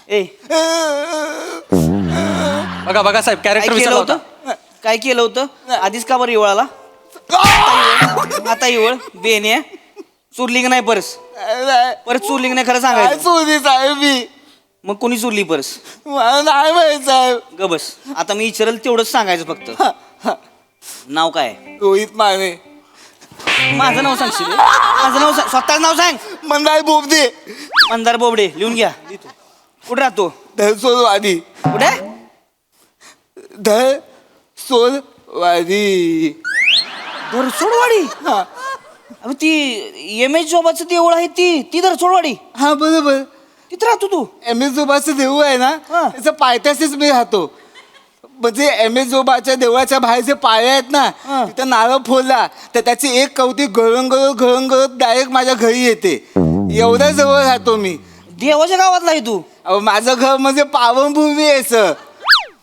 ए बघा बघा साहेब काय कॅरेक्टर केलं विसरला होतं होता. काय केलं होतं आधीच का बरं इवळाला आता इवळ बेने चुरली का नाही परस परत चुरली का नाही खरं सांगायचं चोरी साहेब मी मग कोणी चुरली परस मला नाही माहित साहेब. ग बस आता मी विचारल तेवढंच सांगायचं फक्त नाव काय रोहित माने माझं नाव सांगशील माझं नाव सांग स्वतःच नाव सांग मंदाई बोबदे मंदार बोबडे लिहून घ्या कुठं राहतो धरसोलवाडी कुठे धरसोलवाडी धरसोडवाडी हा अगं ती एम एच जोबाचं देऊळ आहे ती धरसोडवाडी हा बरोबर. तिथं राहतो तू एम एस जोबाचं देऊळ आहे ना हा. त्याच्या पायथ्याशीच मी राहतो. म्हणजे एम एस जोबाच्या देवळाच्या बाहेर जे पाळे आहेत ना हा. तिथं नारळ फोडला तर त्याची एक कवटी घळून डायरेक्ट माझ्या घरी येते. एवढ्या जवळ राहतो मी. देवाच्या गावातला आहे तू अहो माझं घर म्हणजे पावनभूमी आहे सर.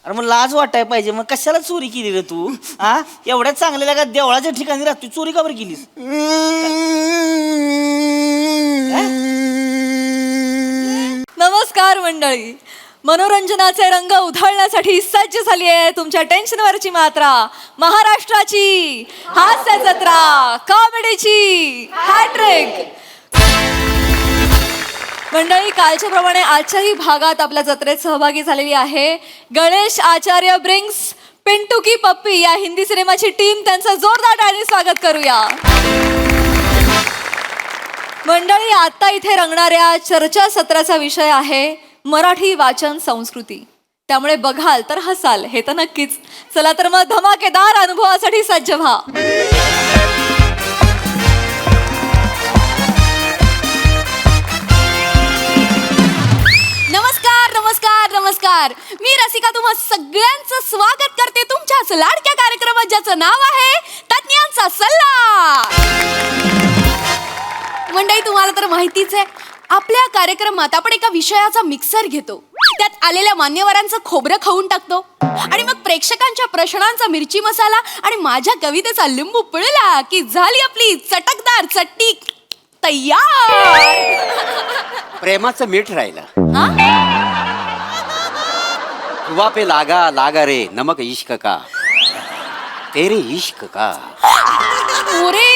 अरे मग लाज वाटाय पाहिजे मग कशाला चोरी केली रे तू हा एवढ्या चांगल्या का देवळाच्या ठिकाणी राहतो चोरी का बरं केलीस नमस्कार मंडळी. मनोरंजनाचे रंग उधळण्यासाठी सज्ज झाली आहे तुमच्या टेन्शनवरची मात्रा महाराष्ट्राची हास्य जत्रा कॉमेडीची हॅट्रिक. मंडळी कालच्या प्रमाणे आजच्याही भागात आपल्या जत्रेत सहभागी झालेली आहे गणेश आचार्य ब्रिंग्स पिंटू की पप्पी या हिंदी सिनेमाची टीम. त्यांचं जोरदार टाळ्यांनी स्वागत करूया. मंडळी आता इथे रंगणाऱ्या चर्चा सत्राचा विषय आहे मराठी वाचन संस्कृती. त्यामुळे बघाल तर हसाल हे तर नक्कीच. चला तर मग धमाकेदार अनुभवासाठी सज्ज व्हा. नमस्कार नमस्कार नमस्कार. मी रसिका तुम्हा सगळ्यांचं स्वागत करते तुमच्याच लाडक्या कार्यक्रमात ज्याचं नाव आहे तज्ञांचा सल्ला. मंडळी तुम्हाला तर माहितीच आहे आपल्या कार्यक्रमात आपण एका विषयाचा मिक्सर घेतो त्यात आलेल्या मान्यवरांचं खोबरं खाऊन टाकतो आणि मग प्रेक्षकांच्या प्रश्नांचा मिरची मसाला आणि माझ्या कवितेचा लिंबू पिळला की झाली आपली चटकदार चटणी तयार. प्रेमाचं मीठ राहिलं. हा? हुआ पे लागा लागा रे नमक इश्क का तेरे इश्क का ओरे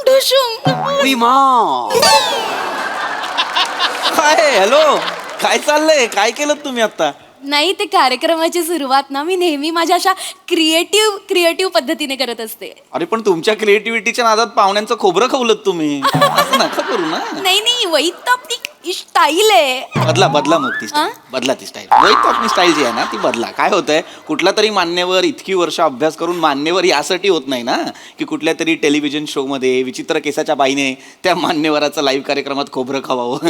ढुशुम. उई माँ. काय हॅलो काय चाललंय काय केलं तुम्ही आता नाही ते कार्यक्रमाची सुरुवात ना मी नेहमी माझ्या अशा क्रिएटिव्ह पद्धतीने करत असते. अरे पण तुमच्या क्रिएटिव्हिटीच्या नादात पाहुण्यांचं खोबरं खवलत तुम्ही असं नका करू ना. नाही वही तर आपली स्टाईल आहे. बदला मग ती स्टाईल बदला ती स्टाईल वैत आपली स्टाईल जी आहे ना ती बदला. काय होतंय कुठला तरी मान्यवर इतकी वर्ष अभ्यास करून मान्यवर यासाठी होत नाही ना की कुठल्या तरी टेलिव्हिजन शो मध्ये विचित्र केसाच्या बाईने त्या मान्यवराचा लाईव्ह कार्यक्रमात खोबरं खावावं.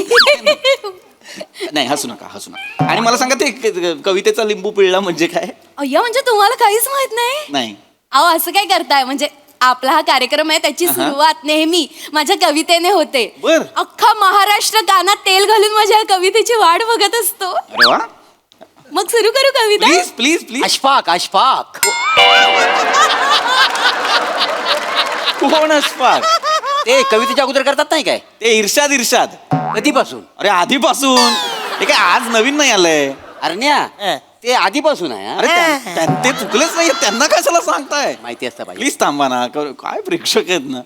नाही हसू नका. आणि मला सांगा ते कवितेचा लिंबू पिळला म्हणजे काय. अय्या म्हणजे तुम्हाला काहीच माहित नाही. नाही अहो असं काय करताय म्हणजे आपला हा कार्यक्रम आहे त्याची सुरुवात नेहमी माझ्या कवितेने होते. बर. अख्खा महाराष्ट्र कानात तेल घालून माझ्या कवितेची वाट बघत असतो. अरे वा मग सुरू करू कविता. Please please please. Ashfaq Ashfaq. कोण असपाक ते कवितेच्या अगोदर करतात नाही काय ते इर्षाद कधीपासून. अरे आधीपासून हे काय आज नवीन नाही आलंय. अरण्या ते आधीपासून आहे हा? अरे ते चुकलेच नाही त्यांना कशाला सांगताय. माहिती असतं पाहिजे. प्लीज थांबा ना काय प्रेक्षक आहेत ना.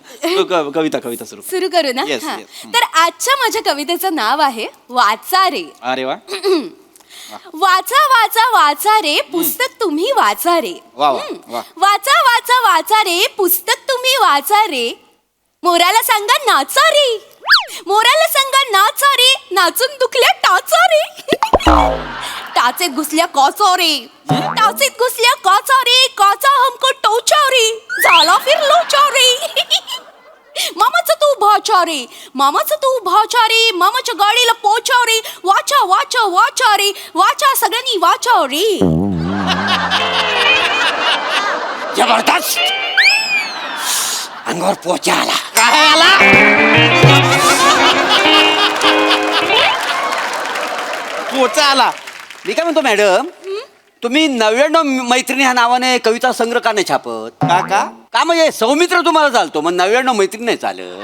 कविता सुरू. सुरू करू ना. Yes, हा. yes. तर आजच्या माझ्या कवितेचं नाव आहे वाचा रे. अरे वा वाचा वाचा वाचा रे पुस्तक तुम्ही वाचा रे. वा वा वा. वाचा वाचा वाचा रे पुस्तक तुम्ही वाचा रे. मोराला सांगा नाचा रे. मोराला सांगा नाचा रे नाचून दुखल्या टाचा रे. टाचेत घुसल्या कॉचा रे. टाचेत घुसल्या कॉचा रे. कॉचा हमको टोचा रे. झाला फिर लोचा रे. मामाचं तू भाचा रे. मामाचं तू भाचा रे. मामाच्या गाडीला पोचा रे. वाचा वाचा वाचा रे. वाचा सगळ्यांनी वाचा रे. जबरदस्त. अंगावर पोचा आला. काय आला. पोचा आला. मी काय म्हणतो मॅडम तुम्ही 99 मैत्रिणी ह्या नावाने कविता संग्रह का नाही छापत. का म्हणजे सौमित्र तुम्हाला चालतो मग 99 मैत्रिणी नाही चालत.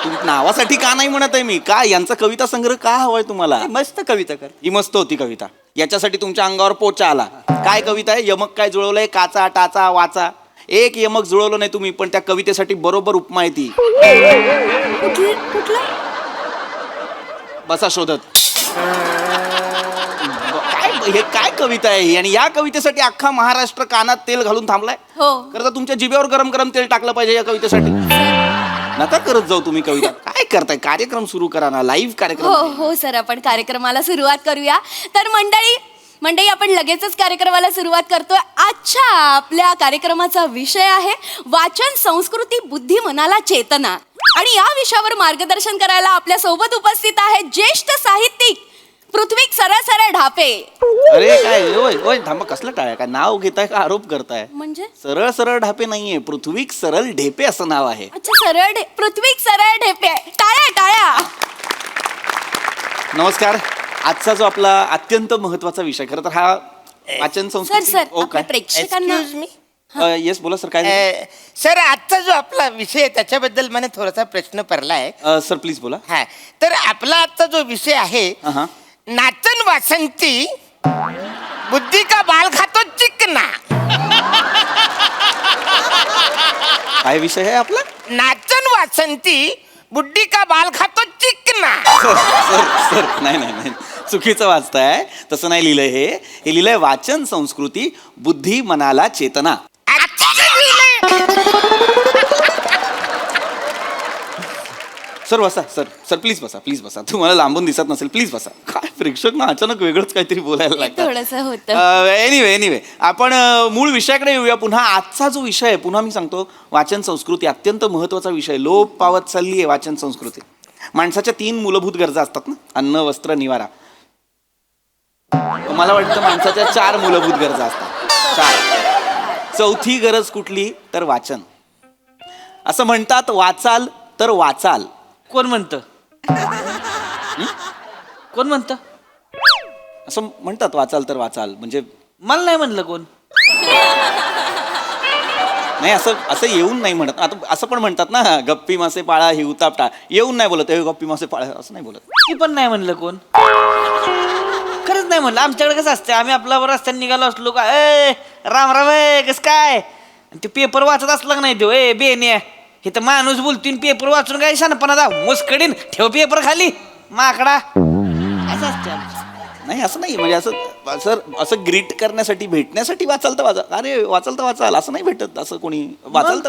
नावासाठी का नाही म्हणत आहे मी, का यांचा कविता संग्रह का हवाय तुम्हाला? मस्त कविता कर. ही मस्त होती कविता, याच्यासाठी तुमच्या अंगावर पोचा आला. काय कविता आहे? यमक काय जुळवलंय, काचा टाचा वाचा. एक यमक जुळवलं नाही तुम्ही, पण त्या कवितेसाठी बरोबर उपमा आहे ती. कुठला? बसा शोधत. काय हे काय कविता आहे ही? आणि या कवितेसाठी अख्खा महाराष्ट्र कानात तेल घालून थांबलाय. हो. खरं तर तुमच्या जिभेवर गरम गरम तेल टाकलं पाहिजे या कवितेसाठी. नका करत जाऊ तुम्ही कविता. काय करताय? कार्यक्रम सुरू करा ना, लाईव्ह हो कार्यक्रम. हो सर, आपण कार्यक्रमाला सुरुवात करूया. तर मंडळी आपण लगेचच कार्यक्रमाला सुरुवात करतोय. आजच्या आपल्या कार्यक्रमाचा विषय आहे वाचन संस्कृती बुद्धी मनाला चेतना. आणि या विषयावर मार्गदर्शन करायला आपल्या सोबत उपस्थित आहेत ज्येष्ठ साहित्यिक पृथ्वीक सरळ ढापे. अरे काय ओय ओय थांबा, कसलं टाळ्या? काय नाव घेताय का आरोप करताय? म्हणजे सरळ सरळ ढापे नाहीये, पृथ्वीक सरळ ढेपे असं नाव आहे. अच्छा, पृथ्वीक सरळ ढेपे. टाळ्या. नमस्कार. आजचा जो आपला अत्यंत महत्वाचा विषय, खरं तर हा वाचन संस्कृती. सर ओ, आपल्या काय? प्रेक्षकांना Excuse me? येस बोला सर, काय झालं? सर आजचा जो आपला विषय आहे त्याच्याबद्दल मला थोडासा प्रश्न पडलाय. सर प्लीज बोला. हा, तर आपला आजचा जो विषय आहे हा. नाचन वासंती बुद्धी का बाल खातो चिकना. काय विषय आहे आपला? नाचन वासंती बुद्धी का बाल खातो चिकना. सर नाही चुकीचं वाचताय. तसं नाही लिहिलंय हे लिहिलंय वाचन संस्कृती बुद्धी मनाला चेतना. सर बसा, सर प्लीज बसा. तुम्हाला लांबून दिसत नसेल, प्लीज बसा. काय प्रेक्षक ना अचानक वेगळंच काहीतरी बोलायला लागतं. थोडंसं होतं. एनिवे आपण मूळ विषयाकडे येऊया पुन्हा. आजचा जो विषय आहे, पुन्हा मी सांगतो, वाचन संस्कृती अत्यंत महत्वाचा विषय. लोप पावत चालली आहे वाचन संस्कृती. माणसाच्या 3 मूलभूत गरजा असतात ना, अन्न वस्त्र निवारा. मला वाटतं माणसाच्या 4 मूलभूत गरजा असतात. 4. चौथी गरज कुठली? तर वाचन. असं म्हणतात, वाचाल तर वाचाल. कोण म्हणतं? कोण म्हणतं? असं म्हणतात, वाचाल तर वाचाल. म्हणजे मला नाही म्हणलं कोण. नाही, असं येऊन नाही म्हणत. आता असं पण म्हणतात ना, गप्पी मासे पाळा ही उताप टाळ. येऊन नाही बोलत, हे गप्पी मासे पाळा असं नाही बोलत. ती पण नाही म्हणलं कोण. खरंच नाही म्हणलं. आमच्याकडे कसं असतं, आम्ही आपला रस्त्याने निघालो असलो का, राम राम कसं काय, आणि ते पेपर वाचत असलं का नाही तो बेने हे तर माणूस बोलतोय, पेपर वाचून काय शानपणा दाव मुस्कडीन ठेव पेपर खाली माकडा. असं असतं आमचं. नाही असं नाही, म्हणजे असं ग्रीट करण्यासाठी भेटण्यासाठी वाचाल तर वाचाल. अरे वाचाल तर वाचाल असं नाही भेटत. असं कोणी वाचाल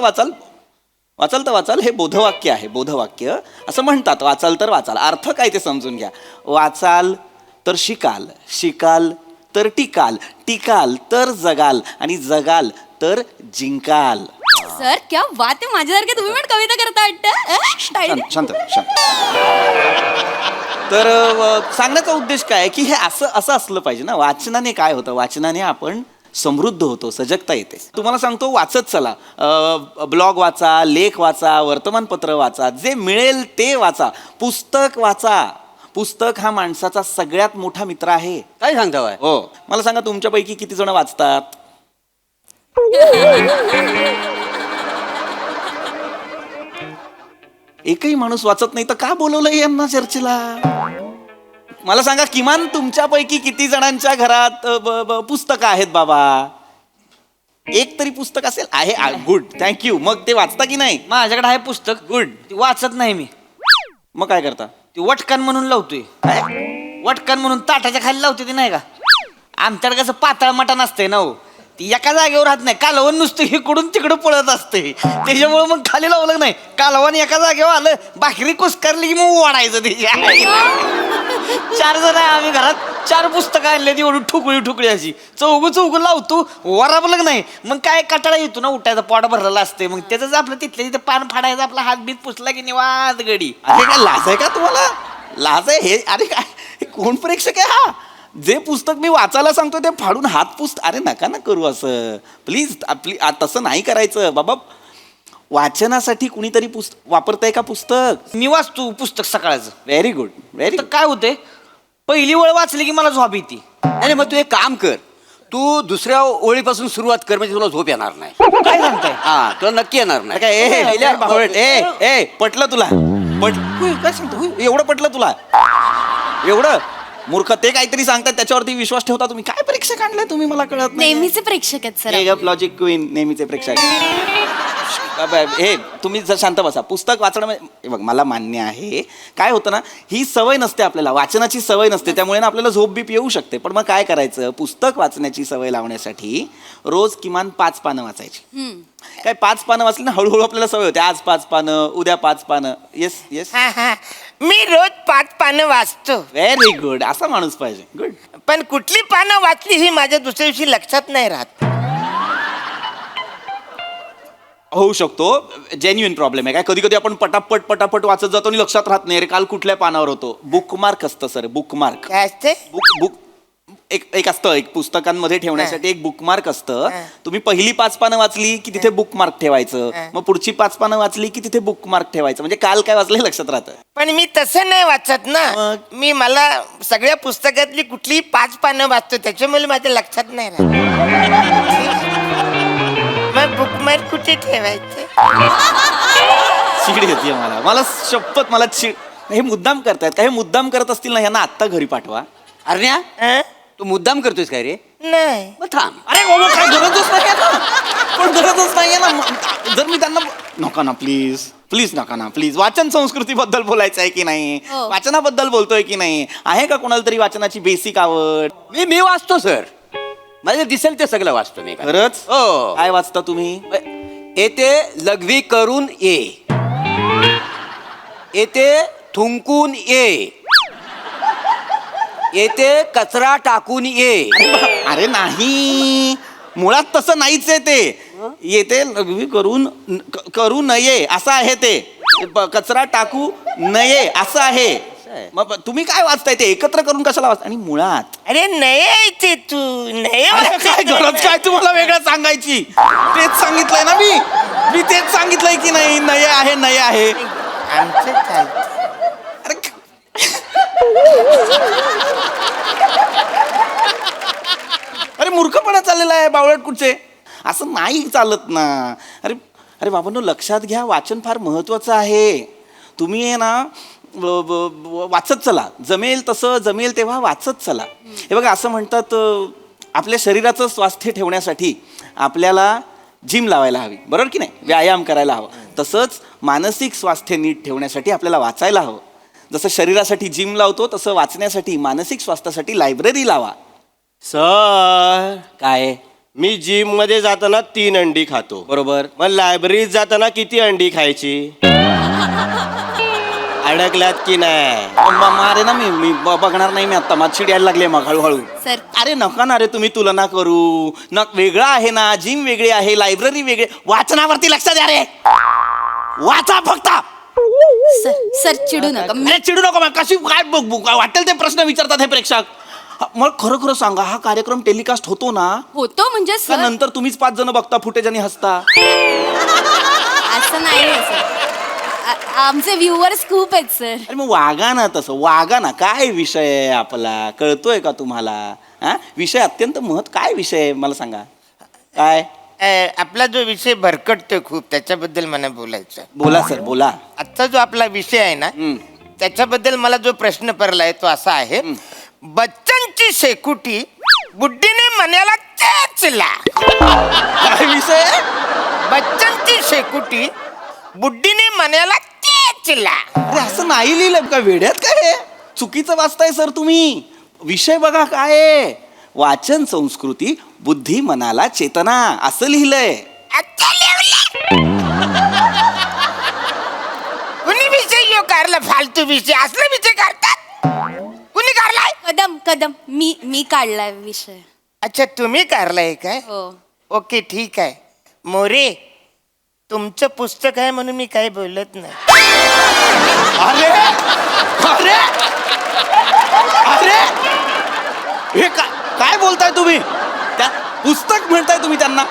तर वाचाल हे बोधवाक्य आहे. बोधवाक्य असं म्हणतात, वाचाल तर वाचाल. अर्थ काय ते समजून घ्या. वाचाल तर शिकाल, शिकाल तर टिकाल, टिकाल तर जगाल, आणि जगाल तर जिंकाल. सर क्या बात आहे, माझ्यासारखे तुम्ही पण कविता करता वाटतं. शांत. तर सांगण्याचा उद्देश काय आहे की हे असं असलं पाहिजे ना. वाचनाने काय होतं, वाचनाने आपण समृद्ध होतो, सजगता येते. तुम्हाला सांगतो, वाचत चला. ब्लॉग वाचा, लेख वाचा, वर्तमानपत्र वाचा, जे मिळेल ते वाचा. पुस्तक वाचा. पुस्तक हा माणसाचा सगळ्यात मोठा मित्र आहे. काय सांगता? हो, मला सांगा तुमच्यापैकी किती जण वाचतात? एकही माणूस वाचत नाही तर का बोलवलंय यांना चर्चेला? मला सांगा, किमान तुमच्यापैकी किती जणांच्या घरात पुस्तकं आहेत बाबा? एक तरी पुस्तक असेल. आहे, गुड, थँक्यू. मग ते वाचता की नाही? माझ्याकडे आहे पुस्तक. गुड. ती वाचत नाही मी. मग काय करता? ती वटकन म्हणून लावतोय. वटकन म्हणून ताटाच्या खाली लावते ती, नाही का? आमच्याकडे कसं पातळ मटण असतंय ना हो, ती एका जागेवर राहत नाही. कालवण नुसतं इकडून तिकडं पळत असते. त्याच्यामुळे मग खाली लावलं नाही. कालवण एका जागेवर आलं, भाकरी कुस्करली की मग ओढायचं ते. 4 जण आहे आम्ही घरात. 4 पुस्तकं आणले ती एवढी ठुकळी अशी. चौघ लावतो, वराबलं नाही. मग काय कटाळा येतो ना, उठायचं, पोट भरलेलं असते. मग त्याच आपलं तिथल्या तिथे पान फाडायचं, आपला हात बीत पुसला की निवांत गडी. अरे काय लाज आहे का तुम्हाला? लाज आहे हे? अरे काय कोण प्रेक्षक आहे हा? जे पुस्तक मी वाचायला सांगतो ते फाडून हात पुस्त. अरे नका ना करू असं, प्लीज. तसं नाही करायचं बाबा. वाचनासाठी कुणीतरी वापरताय का पुस्तक? मी वाचतो पुस्तक सकाळचं. व्हेरी गुड, व्हेरी तर गुड. काय होते, पहिली वेळ वाचली की मला झोप येते. नाही, मग तू एक काम कर, तू दुसऱ्या ओळीपासून सुरुवात कर, म्हणजे तुला झोप येणार नाही. काय सांगताय? हा, तुला नक्की येणार नाही. काय पटलं तुला? काय सांगतो होय, एवढं पटलं तुला एवढं मूर्ख ते काहीतरी सांगतात त्याच्यावरती विश्वास ठेवता तुम्ही. काय परीक्षा काढलाय तुम्ही मला कळत नाही. नेहमीचे प्रेक्षक आहेत सर. लॉजिक क्वीन नेहमीचे प्रेक्षक. हे तुम्ही जर शांत बसा. पुस्तक वाचणं हे बघ मला मान्य आहे. काय होतं ना ही सवय नसते आपल्याला वाचनाची सवय नसते त्यामुळे ना आपल्याला झोप बीप येऊ शकते. पण मग काय करायचं पुस्तक वाचण्याची सवय लावण्यासाठी रोज किमान 5 पानं वाचायची. काय 5 पानं वाचली ना हळूहळू आपल्याला सवय होते. आज 5 पानं उद्या 5 पानं. येस येस हा मी रोज 5 पानं वाचतो. Very good. असा माणूस पाहिजे. गुड. पण कुठली पानं वाचली ही माझ्या दुसऱ्या दिवशी लक्षात नाही राहत. होऊ शकतो जेन्युइन प्रॉब्लेम आहे. काय कधी कधी आपण पटापट वाचत जातो आणि लक्षात राहत नाही रे काल कुठल्या पानावर होतो. बुकमार्क असतं सर बुकमार्क. काय असते? बुक एक असतं एक पुस्तकांमध्ये ठेवण्यासाठी एक बुकमार्क असतं. तुम्ही पहिली 5 पानं वाचली की तिथे बुकमार्क ठेवायचं. मग पुढची 5 पानं वाचली की तिथे बुकमार्क ठेवायचं. म्हणजे काल काय वाचलं हे लक्षात राहतं. पण मी तसं नाही वाचत ना. मी मला सगळ्या पुस्तकातली कुठलीही 5 पानं वाचतो त्याच्यामुळे माझ्या लक्षात नाही राहत. मग बुकमार्क कुठे ठेवायचे? चिड येते मला शपथ मला चिड. हे मुद्दाम करतायत का? हे मुद्दाम करत असतील ना यांना आत्ता घरी पाठवा. अरण्या हं? तू मुद्दाम करतोयस काय रे? नाही. मग थांब. अरे बाबा काय गरजच नाहीये ना. पण गरजच नाहीये ना. जर मी त्यांना नका ना प्लीज नका ना प्लीज. वाचन संस्कृतीबद्दल बोलायचं आहे की नाही? हो. वाचनाबद्दल बोलतोय की नाही? आहे का कोणाला तरी वाचनाची बेसिक आवड? मी वाचतो सर. मला दिसेल ते सगळं वाचतो मी. खरंच? हो. काय वाचता तुम्ही? येते लघवी करून ये, येते थुंकून ये, येते कचरा टाकून ये. अरे नाही मुळात तसं नाहीच आहे ते. येते लघवी करू नये असं आहे ते. कचरा टाकू नये असं आहे. मग तुम्ही काय वाचताय ते एकत्र करून कशाला वाचता? आणि मुळात अरे नाही यायचे तू नाही अरे काय गरज काय तुम्हाला वेगळं सांगायची? तेच सांगितलंय ना मी तेच सांगितलंय की नाही नये आहे. आमचं चालतं. अरे अरे मूर्खपणा चाललेला आहे बावळट कुठचे. असं नाही चालत ना. अरे अरे बाबांनो लक्षात घ्या वाचन फार महत्वाचं आहे. तुम्ही आहे ना वाचत चला. जमेल तसं जमेल तेव्हा वाचत चला. हे बघा असं म्हणतात आपल्या शरीराचं स्वास्थ्य ठेवण्यासाठी आपल्याला जिम लावायला हवी बरोबर की नाही? व्यायाम करायला हवा. तसंच मानसिक स्वास्थ्य नीट ठेवण्यासाठी आपल्याला वाचायला हवं. जसं शरीरासाठी जिम लावतो तसं वाचण्यासाठी मानसिक स्वास्थ्यासाठी लायब्ररी लावा. सर काय मी जिम मध्ये जाताना 3 अंडी खातो बरोबर. मग लायब्ररीत जाताना किती अंडी खायची? अडकल्यात की नाही? मारे ना मी बघणार नाही. मी आता माझी यायला लागली मग हळूहळू. सर अरे नका ना रे तुम्ही तुलना करू. वेगळं आहे ना. जिम वेगळी आहे लायब्ररी वेगळी. वाचनावरती लक्ष द्या रे. वाचा फक्त. सर चिडू नका. अरे चिडू नको. कशी काय वाटेल ते प्रश्न विचारतात हे प्रेक्षक. मग खरं सांगा हा कार्यक्रम टेलिकास्ट होतो ना? होतो म्हणजे का सर नंतर तुम्हीच 5 जण बघता फुटेज आणि हसता? असं नाही आहे सर. आमचे व्ह्युअर्स खूप आहेत सर. अरे मग वागा ना तसं वागा ना. काय विषय आहे आपला कळतोय का तुम्हाला? हा विषय अत्यंत काय विषय आहे मला सांगा. काय आपला जो विषय भरकटतोय खूप त्याच्याबद्दल मला बोलायचं. बोला सर बोला. आजचा जो आपला विषय आहे ना त्याच्याबद्दल मला जो प्रश्न पडलाय तो असा आहे. बच्चनची शेकुटी बुड्डीने मण्याला चेचला. काय विषय? बच्चनची शेकुटी बुड्डीने मण्याला चेचला. अरे असं नाही लिहिलं का? वेड्यात काय चुकीचं वाचताय सर तुम्ही. विषय बघा काय आहे. वाचन संस्कृती बुद्धी मनाला चेतना असं लिहिलंय. अच्छा लिहिलंय. कुणी विषय यो काढला फालतू विषय असला विषय काढतात? कुणी काढलाय? कदम मी काढलाय विषय. अच्छा तुम्ही काढलाय काय? हो. ओके ठीक आहे. मोरे तुमचं पुस्तक आहे म्हणून मी काही बोलत नाही. अरे अरे अरे हे काय बोलताय तुम्ही? त्या पुस्तक म्हणताय तुम्ही त्यांना?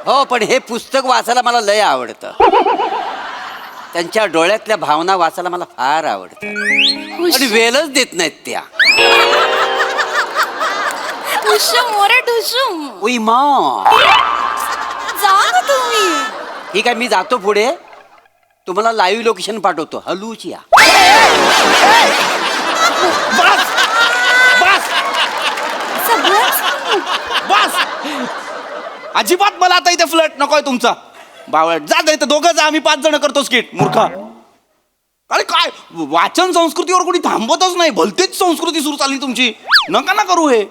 हो पण हे पुस्तक वाचायला मला लय आवडतं. त्यांच्या डोळ्यातल्या भावना वाचायला मला फार आवडतं. पण वेळच देत नाहीत त्या. ठुशुम मोरे ठुशुम. उई मा जा ना तुम्ही. ठीक आहे मी जातो पुढे. तुम्हाला लाईव्ह लोकेशन पाठवतो, हलूच या. बस बस सगळंच बस अजिबात मला आता इथे फ्लट नकोय तुमचा. बावळट जा इथं, दोघं जा, आम्ही 5 जण करतो स्किट. मूर्खा, अरे काय वाचन संस्कृतीवर कोणी थांबवतच नाही. भलतीच संस्कृती सुरू चालली तुमची. नका ना करू हे.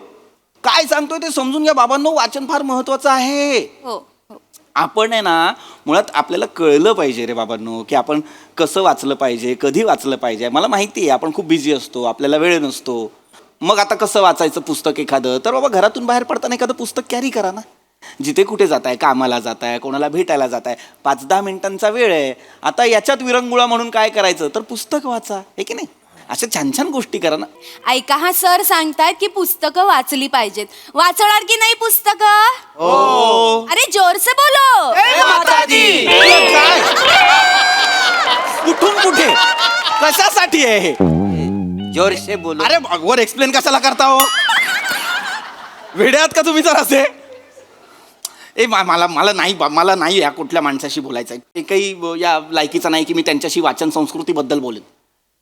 काय सांगतोय ते समजून घ्या बाबांनो. वाचन फार महत्वाचं आहे. हो. आपण आहे ना, मुळात आपल्याला कळलं पाहिजे रे बाबांनो, की आपण कसं वाचलं पाहिजे, कधी वाचलं पाहिजे. मला माहिती आहे आपण खूप बिझी असतो, आपल्याला वेळ नसतो. मग आता कसं वाचायचं पुस्तक एखादं, तर बाबा घरातून बाहेर पडताना एखादं पुस्तक कॅरी करा ना. जिथे कुठे जाताय, कामाला जाताय, कोणाला भेटायला जाताय, 5-10 मिनिटांचा वेळ आहे. आता याच्यात विरंगुळा म्हणून काय करायचं, तर पुस्तक वाचा, हे की नाही. अशा छान छान गोष्टी करा ना. ऐका, हा सर सांगतायत की पुस्तकं वाचली पाहिजेत. वाचणार की नाही पुस्तकं? हो. अरे जोर से बोलो. काय कुठून कुठे कशासाठी आहे हे? जोर से बोलो. अरे वर एक्सप्लेन कशाला करता हो? वेड्यात का तुम्ही जर असे? मला नाही या कुठल्या माणसाशी बोलायचं आहे. ते काही या लायकीचं नाही की मी त्यांच्याशी वाचन संस्कृतीबद्दल बोलेन.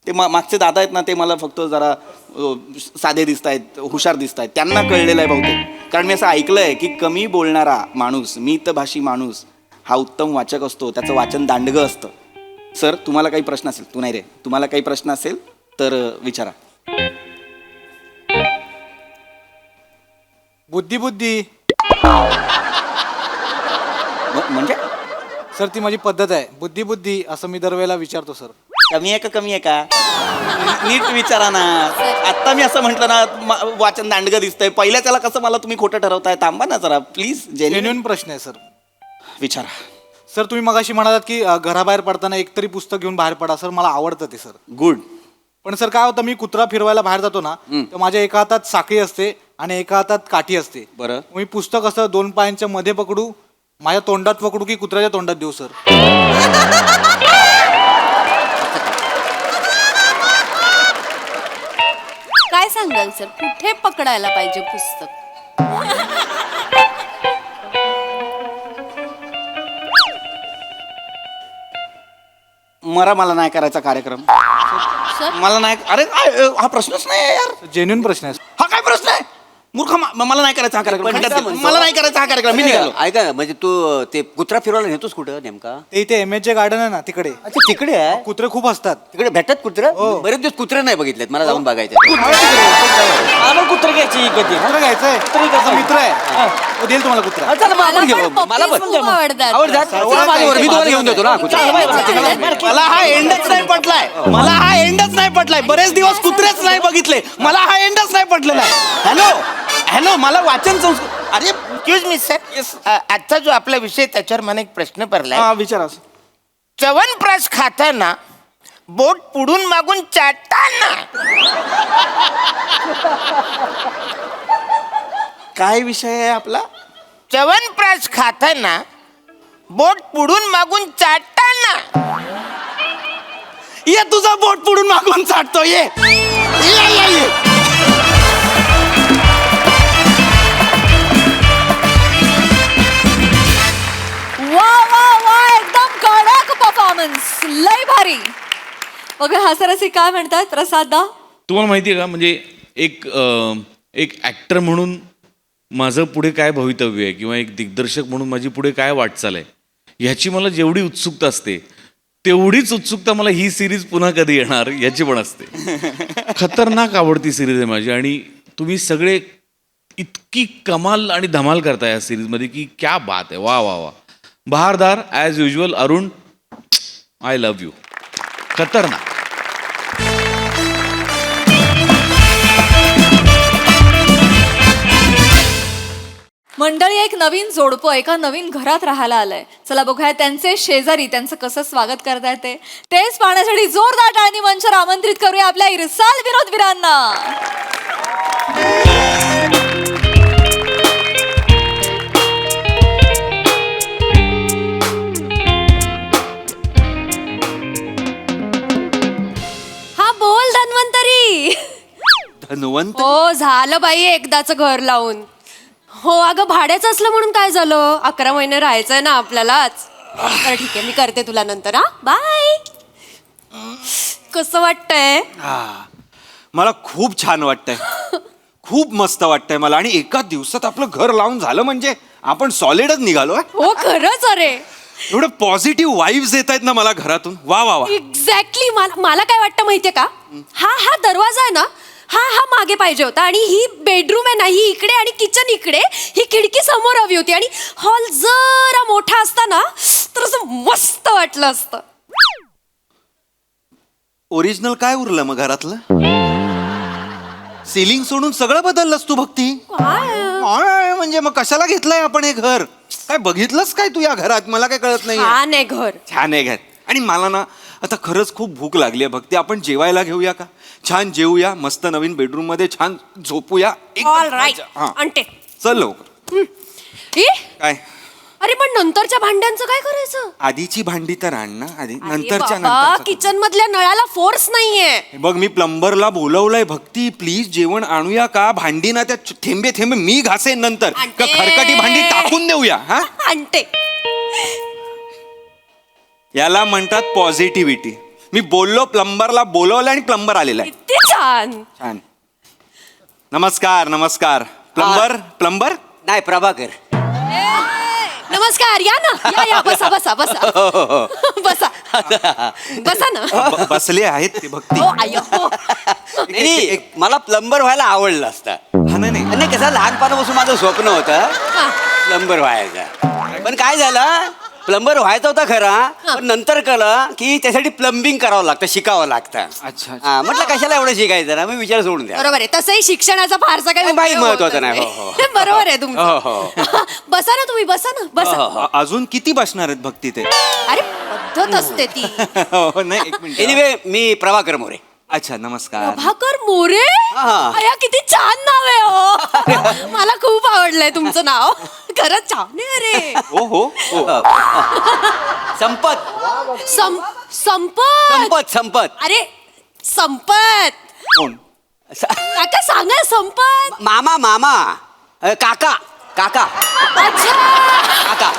ते मागचे दादा आहेत ना, ते मला फक्त जरा साधे दिसत आहेत, हुशार दिसत आहेत. त्यांना कळलेलं आहे बहुतेक. कारण मी असं ऐकलं आहे की कमी बोलणारा माणूस, मितभाषी माणूस हा उत्तम वाचक असतो. त्याचं वाचन दांडगं असतं. सर, तुम्हाला काही प्रश्न असेल, तू नाही रे, तुम्हाला काही प्रश्न असेल तर विचारा. बुद्धी म्हणजे सर, ती माझी पद्धत आहे. बुद्धी असं मी दरवेळेला विचारतो सर. कमी आहे का नीट विचारा ना. आता मी असं म्हटलं ना, वाचन दांडगं दिसतंय. पहिल्या त्याला कसं मला तुम्ही खोटं ठरवताय? थांबा ना जरा प्लीज. जेन्युइन प्रश्न आहे सर. विचारा. सर, तुम्ही मगाशी म्हणालात की घराबाहेर पडताना एकतरी पुस्तक घेऊन बाहेर पडा. सर, मला आवडतं ते सर. गुड. पण सर काय होतं, मी कुत्रा फिरवायला बाहेर जातो ना, तर माझ्या एका हातात साखळी असते आणि एका हातात काठी असते. बरं. मी पुस्तक असं 2 पायांच्या मध्ये पकडू, माझ्या तोंडात पकडू की कुत्र्याच्या तोंडात देऊ सर? काय सांगाल सर, कुठे पकडायला पाहिजे पुस्तक? मला नाही करायचा कार्यक्रम. सर, मला नाही. अरे काय हा प्रश्नच नाही आहे यार. जेन्युइन प्रश्न आहे. हा काय प्रश्न आहे? मूर्ख, मला नाही करायचा हा कार्यक्रम. पण खड्ड्यात काय गेलो. म्हणतो? मला नाही करायचा हा कार्यक्रम. मी निघालो. ऐका ना, म्हणजे तू ते कुत्रा फिरवायला नेतोस कुठं नेमका? ते इथे MH गार्डन आहे ना, तिकडे अच्छा, तिकडे आहे. कुत्रे खूप असतात. तिकडे भेटतात कुत्रे? हो. बरेच दिवस कुत्रे नाही बघितलेत, मला जाऊन बघायचे. मला कुत्र घ्यायची कधी. कुत्रा घ्यायचंय. माझा मित्र आहे, तो देईल तुम्हाला कुत्रा. चला मग आपण मला घेऊ. पण मला puppies खूप आवडतात. आवडतात. चला माझ्यावर, मी तुम्हाला घेऊन देतो ना कुत्रा. मला हा एंडच नाही पटलाय. मला हा एंडच नाही पटलाय. बरेच दिवस कुत्रेच नाही बघितले. मला हा एंडच नाही पटलेला आहे. हॅलो, मला वाचन संस्कृती. अरे एक्सक्यूज मी सर, आजचा जो आपला विषय त्याच्यावर मला एक प्रश्न पडलाय. हा विचारा. च्यवनप्राश खाताना बोट पुढून मागून चाटताना काय विषय आहे आपला? च्यवनप्राश खाताना बोट पुढून मागून चाटताना. ये तुझा बोट पुढून मागून चाटतो. ये. वा, एकदम कडक परफॉर्मन्स, लय भारी. बघा हा सर असे काय म्हणतात प्रसादा? तुम्हाला माहिती आहे का, म्हणजे एक ॲक्टर म्हणून माझं पुढे काय भवितव्य आहे किंवा एक दिग्दर्शक म्हणून माझी पुढे काय वाटचाल आहे, ह्याची मला जेवढी उत्सुकता असते तेवढीच उत्सुकता मला ही सिरीज पुन्हा कधी येणार याची पण असते. खतरनाक आवडती सिरीज आहे माझी. आणि तुम्ही सगळे इतकी कमाल आणि धमाल करताय या सिरीजमध्ये की क्या बात आहे. वा वा वा. बहारदार as usual. Arun, I love you. खतरनाक. मंडळी, एक नवीन जोडपं एका नवीन घरात राहायला आलंय. चला बघूया त्यांचे शेजारी त्यांचं कसं स्वागत करतायत ते. तेच पाहण्यासाठी जोरदार टाळणी मंचावर आमंत्रित करूया आपल्या इरसाल विनोदवीरांना. हा बोल धन्वंतरी. धन्वंत. हो, झालं बाई एकदाचं घर लावून. हो अगं, भाड्याचं असलं म्हणून काय झालं, 11 महिने राहायचंय ना आपल्यालाच. बरं ठीक आहे, मी करते तुला नंतर. हा, बाय. कसं वाटतंय? मला खूप छान वाटतंय, खूप मस्त वाटतंय मला. आणि एका दिवसात आपलं घर लावून झालं म्हणजे आपण सॉलिडच निघालोय. हो खरंच. अरे एवढं पॉझिटिव्ह वाईब्स येत आहेत ना मला घरातून. वा वा वा. एक्झॅक्टली. मला काय वाटतं माहितीये का, हा दरवाजा आहे ना, हा मागे पाहिजे होता. आणि ही बेडरूम आहे ना, ही इकडे आणि किचन इकडे, ही खिडकी समोर हवी होती. आणि हॉल जरा मोठा असता ना तर असं मस्त वाटलं असतं. ओरिजिनल काय उरलं मग घरातलं? सिलिंग सोडून सगळं बदललंस तू भक्ती. काय म्हणजे मग कशाला घेतलंय आपण हे घर? काय बघितलंस काय तू या घरात? मला काय कळत नाही. छान आहे घर. छान आहे घर. आणि मला ना आता खरंच खूप भूक लागली आहे भक्ती. आपण जेवायला घेऊया का? छान जेवूया, मस्त नवीन बेडरूम मध्ये छान झोपूया. All right. हा. आणते. चल लवकर. काय? अरे पण नंतरच्या भांड्यांचं काय करायचं? आधीची भांडी तर आण ना आधी, अरे नंतरच्या बाबा, नंतर. किचन मधल्या नळाला फोर्स नाहीये. बघ मी प्लंबरला बोलवलंय भक्ती, प्लीज जेवण आणूया का? भांडी ना त्या थेंबे थेंबे मी घासेन नंतर. आणते. का खरकटी भांडी टाकून देऊया? हा, आणते. याला म्हणतात पॉझिटिव्हिटी. मी बोललो, प्लंबरला बोलवलं आणि प्लंबर आलेला आहे. किती छान. छान. नमस्कार नमस्कार. प्लंबर नाही, प्रभाकर. नमस्कार. या ना, या बसा बसा बसा बसा बसा ना. बसले आहेत ते भक्ती. हो आयो हो. नाही, मला प्लंबर व्हायला आवडलं असतं. हा नाही आणि कसं लहानपणापासून माझं स्वप्न होतं प्लंबर व्हायचं. पण काय झालं, प्लंबर व्हायचं होता खरा, पण नंतर कळलं की त्यासाठी प्लंबिंग करावं लागतं, शिकावं लागतं. अच्छा. हा, म्हटलं कशाला एवढं शिकायचं ना, मी विचार सोडून द्या. बरोबर आहे. तसंही शिक्षणाचा फारसा काही बाई उपयोग महत्वाचं होत नाही. हो, हे बरोबर आहे तुमचं. हो, बसा ना तुम्ही, बसा ना, बसा. अजून किती बसणार आहेत भक्ती ते? अरे पद्धत असते ती. हो, नाही एक मिनिट. एनिवे, मी प्रभाकर मोरे. अच्छा नमस्कार. प्रभाकर मोरे. हा. अया किती छान नाव आहे हो. मला खूप आवडलंय तुमचं नाव. खरंच छान आहे. अरे हो हो हो. संपत. संपत. संपत. अरे संपत. कोण? काका सांगा. संपत. मामा काका. अच्छा, काका.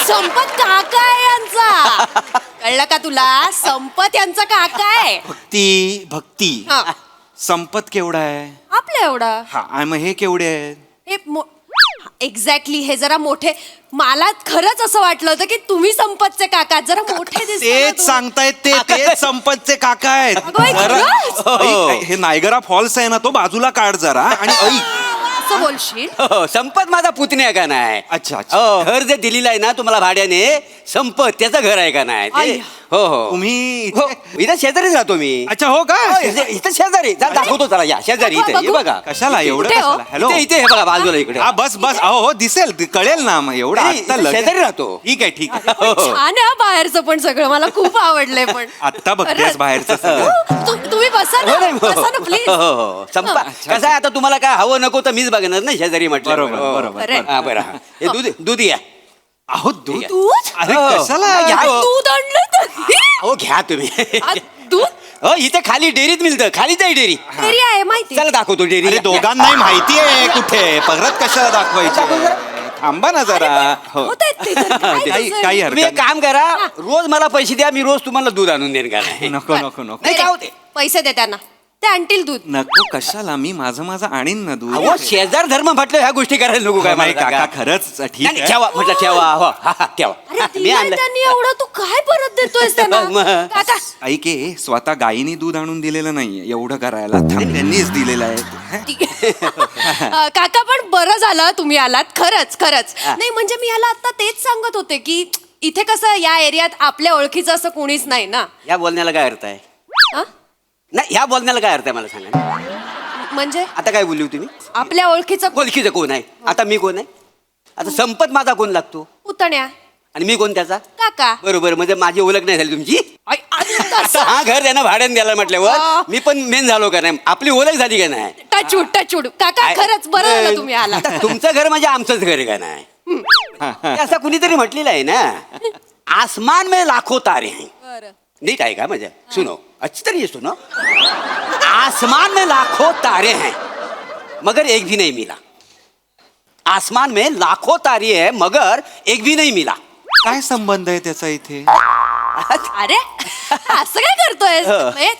संपत काका आहे यांचा. कळलं का तुला? संपत यांचा काका आहे. भक्ती हा. संपत केवढा आहे? आपल्या एवढा. हा, आणि मग हे केवढे आहेत? हे एक्झॅक्टली, हे जरा मोठे. मला खरंच असं वाटलं होतं की तुम्ही संपतचे काका जरा मोठे दिसता ना तेच तुम्ही. सांगतायत तेच संपतचे काका आहेत. अगं बाई, जरा- खरंच? ऐक, हे नायगरा फॉल्स आहे ना, तो बाजूला काढ जरा. आणि ऐक, असं बोलशील? हो, संपत माझा पुतण्या का नाही? अच्छा, अच्छा. हो, घर जे दिलेलं आहे ना तुम्हाला भाड्याने, संपत त्याचं घर आहे का नाही ते? आई. हो हो. तुम्ही हो, इथं शेजारीच राहतो मी. अच्छा हो का? हो, इथं शेजारी. जा, दाखवतो चला, या शेजारी इथे. हे बघा. कशाला एवढं कुठे हो? कशाला? हॅलो. इथे हे बघा बाजूला इकडे. हा बस बस. अहो हो, दिसेल कळेल ना मग. एवढं नाही, आत्ता इथं लगेच. शेजारी राहतो. ठीक आहे ठीक आहे. हो, हो. छान आहे हा बाहेरचं पण सगळं. मला खूप आवडलंय पण. आत्ता बघतेस खरंच. बाहेरचं सगळं. तुम्ही बसा हो, ना, नाही, हो, बसा ना प्लीज. हो, हो, हो. कसं आहे, आता तुम्हाला काय हवं नको तर मीच बघणार नाही, शेजारी म्हटलं. बरोबर, बरोबर. हा, बरं. हा. हे दूध या. अहो दूध. दूध? अरे हो. कशाला? घ्या. दूध आणलं तर? हो, घ्या तुम्ही. दूध हो, इथे खाली डेअरीत मिळतं. खालीच आहे डेअरी. तरी आहे माहिती. चला दाखवतो डेअरी. अरे दोघांनाही माहिती आहे कुठे. परत कशाला दाखवायचे? थांबा ना जरा. हो. होत आहेत ते तर. काय काही तसं? काही तुम्ही हरकत एक काम करा, रोज मला पैसे द्या, मी रोज तुम्हाला दूध आणून देईन का नाही? नाही. नको नको नको नाही, काय होते? पैसे दे त्यांना, ते आणतील दूध. नको कशाला. मी माझं आणीन ना दूध. अहो, शेजार धर्म म्हटलं ह्या गोष्टी करायला नको काय नाही मला काका सांगा? खरंच ठीक नाही, आहे. ठेवा म्हटलं, ठेवा. हो, हा, ठेवा. अरे मी दिलंय आणलं. त्यांनी एवढं, तू काय परत देतोयस त्यांना? मग. काका ऐके स्वतः गायीने दूध आणून दिलेलं नाहीये एवढं करायला. त्यांनीच दिलेलं आहे. काका पण बरं झालं तुम्ही आलात. खरंच नाही म्हणजे मी ह्याला आता तेच सांगत होते की इथे कसं या एरियात आपल्या ओळखीचं असं कोणीच नाही ना. या बोलण्याला काय अर्थ आहे? हा? नाही, ह्या बोलण्याला काय अर्थ आहे मला सांगा. म्हणजे आता काय बोलली तुम्ही? आपल्या ओळखीचं ओळखीचं कोण आहे? आता मी कोण आहे? आता संपत माझा कोण लागतो पुतण्या आणि मी कोण त्याचा? काका. बरोबर, म्हणजे माझी ओळख नाही झाली तुमची. आई, आई, तसं. हा, घर त्यांना भाड्याने द्यायला म्हटल्यावर मी पण मेन झालो का नाही? आपली ओळख झाली का नाही? टचूड काका खरंच बरं झालं तुम्ही आला. आता तुमचं घर म्हणजे आमचंच घर आहे का नाही? हे असं कुणीतरी म्हटलेलं आहे ना, आसमान में लाखो तारे हैं. नीट आहे का म्हणजे? सुनो, अच्छी तरीके सुनो. आसमान में लाखों तारे हैं मगर एक भी नहीं मिला. आसमान में लाखों तारे हैं मगर एक भी नहीं मिला. काय संबंध आहे त्याचा इथे? अरे असं काय करतोय?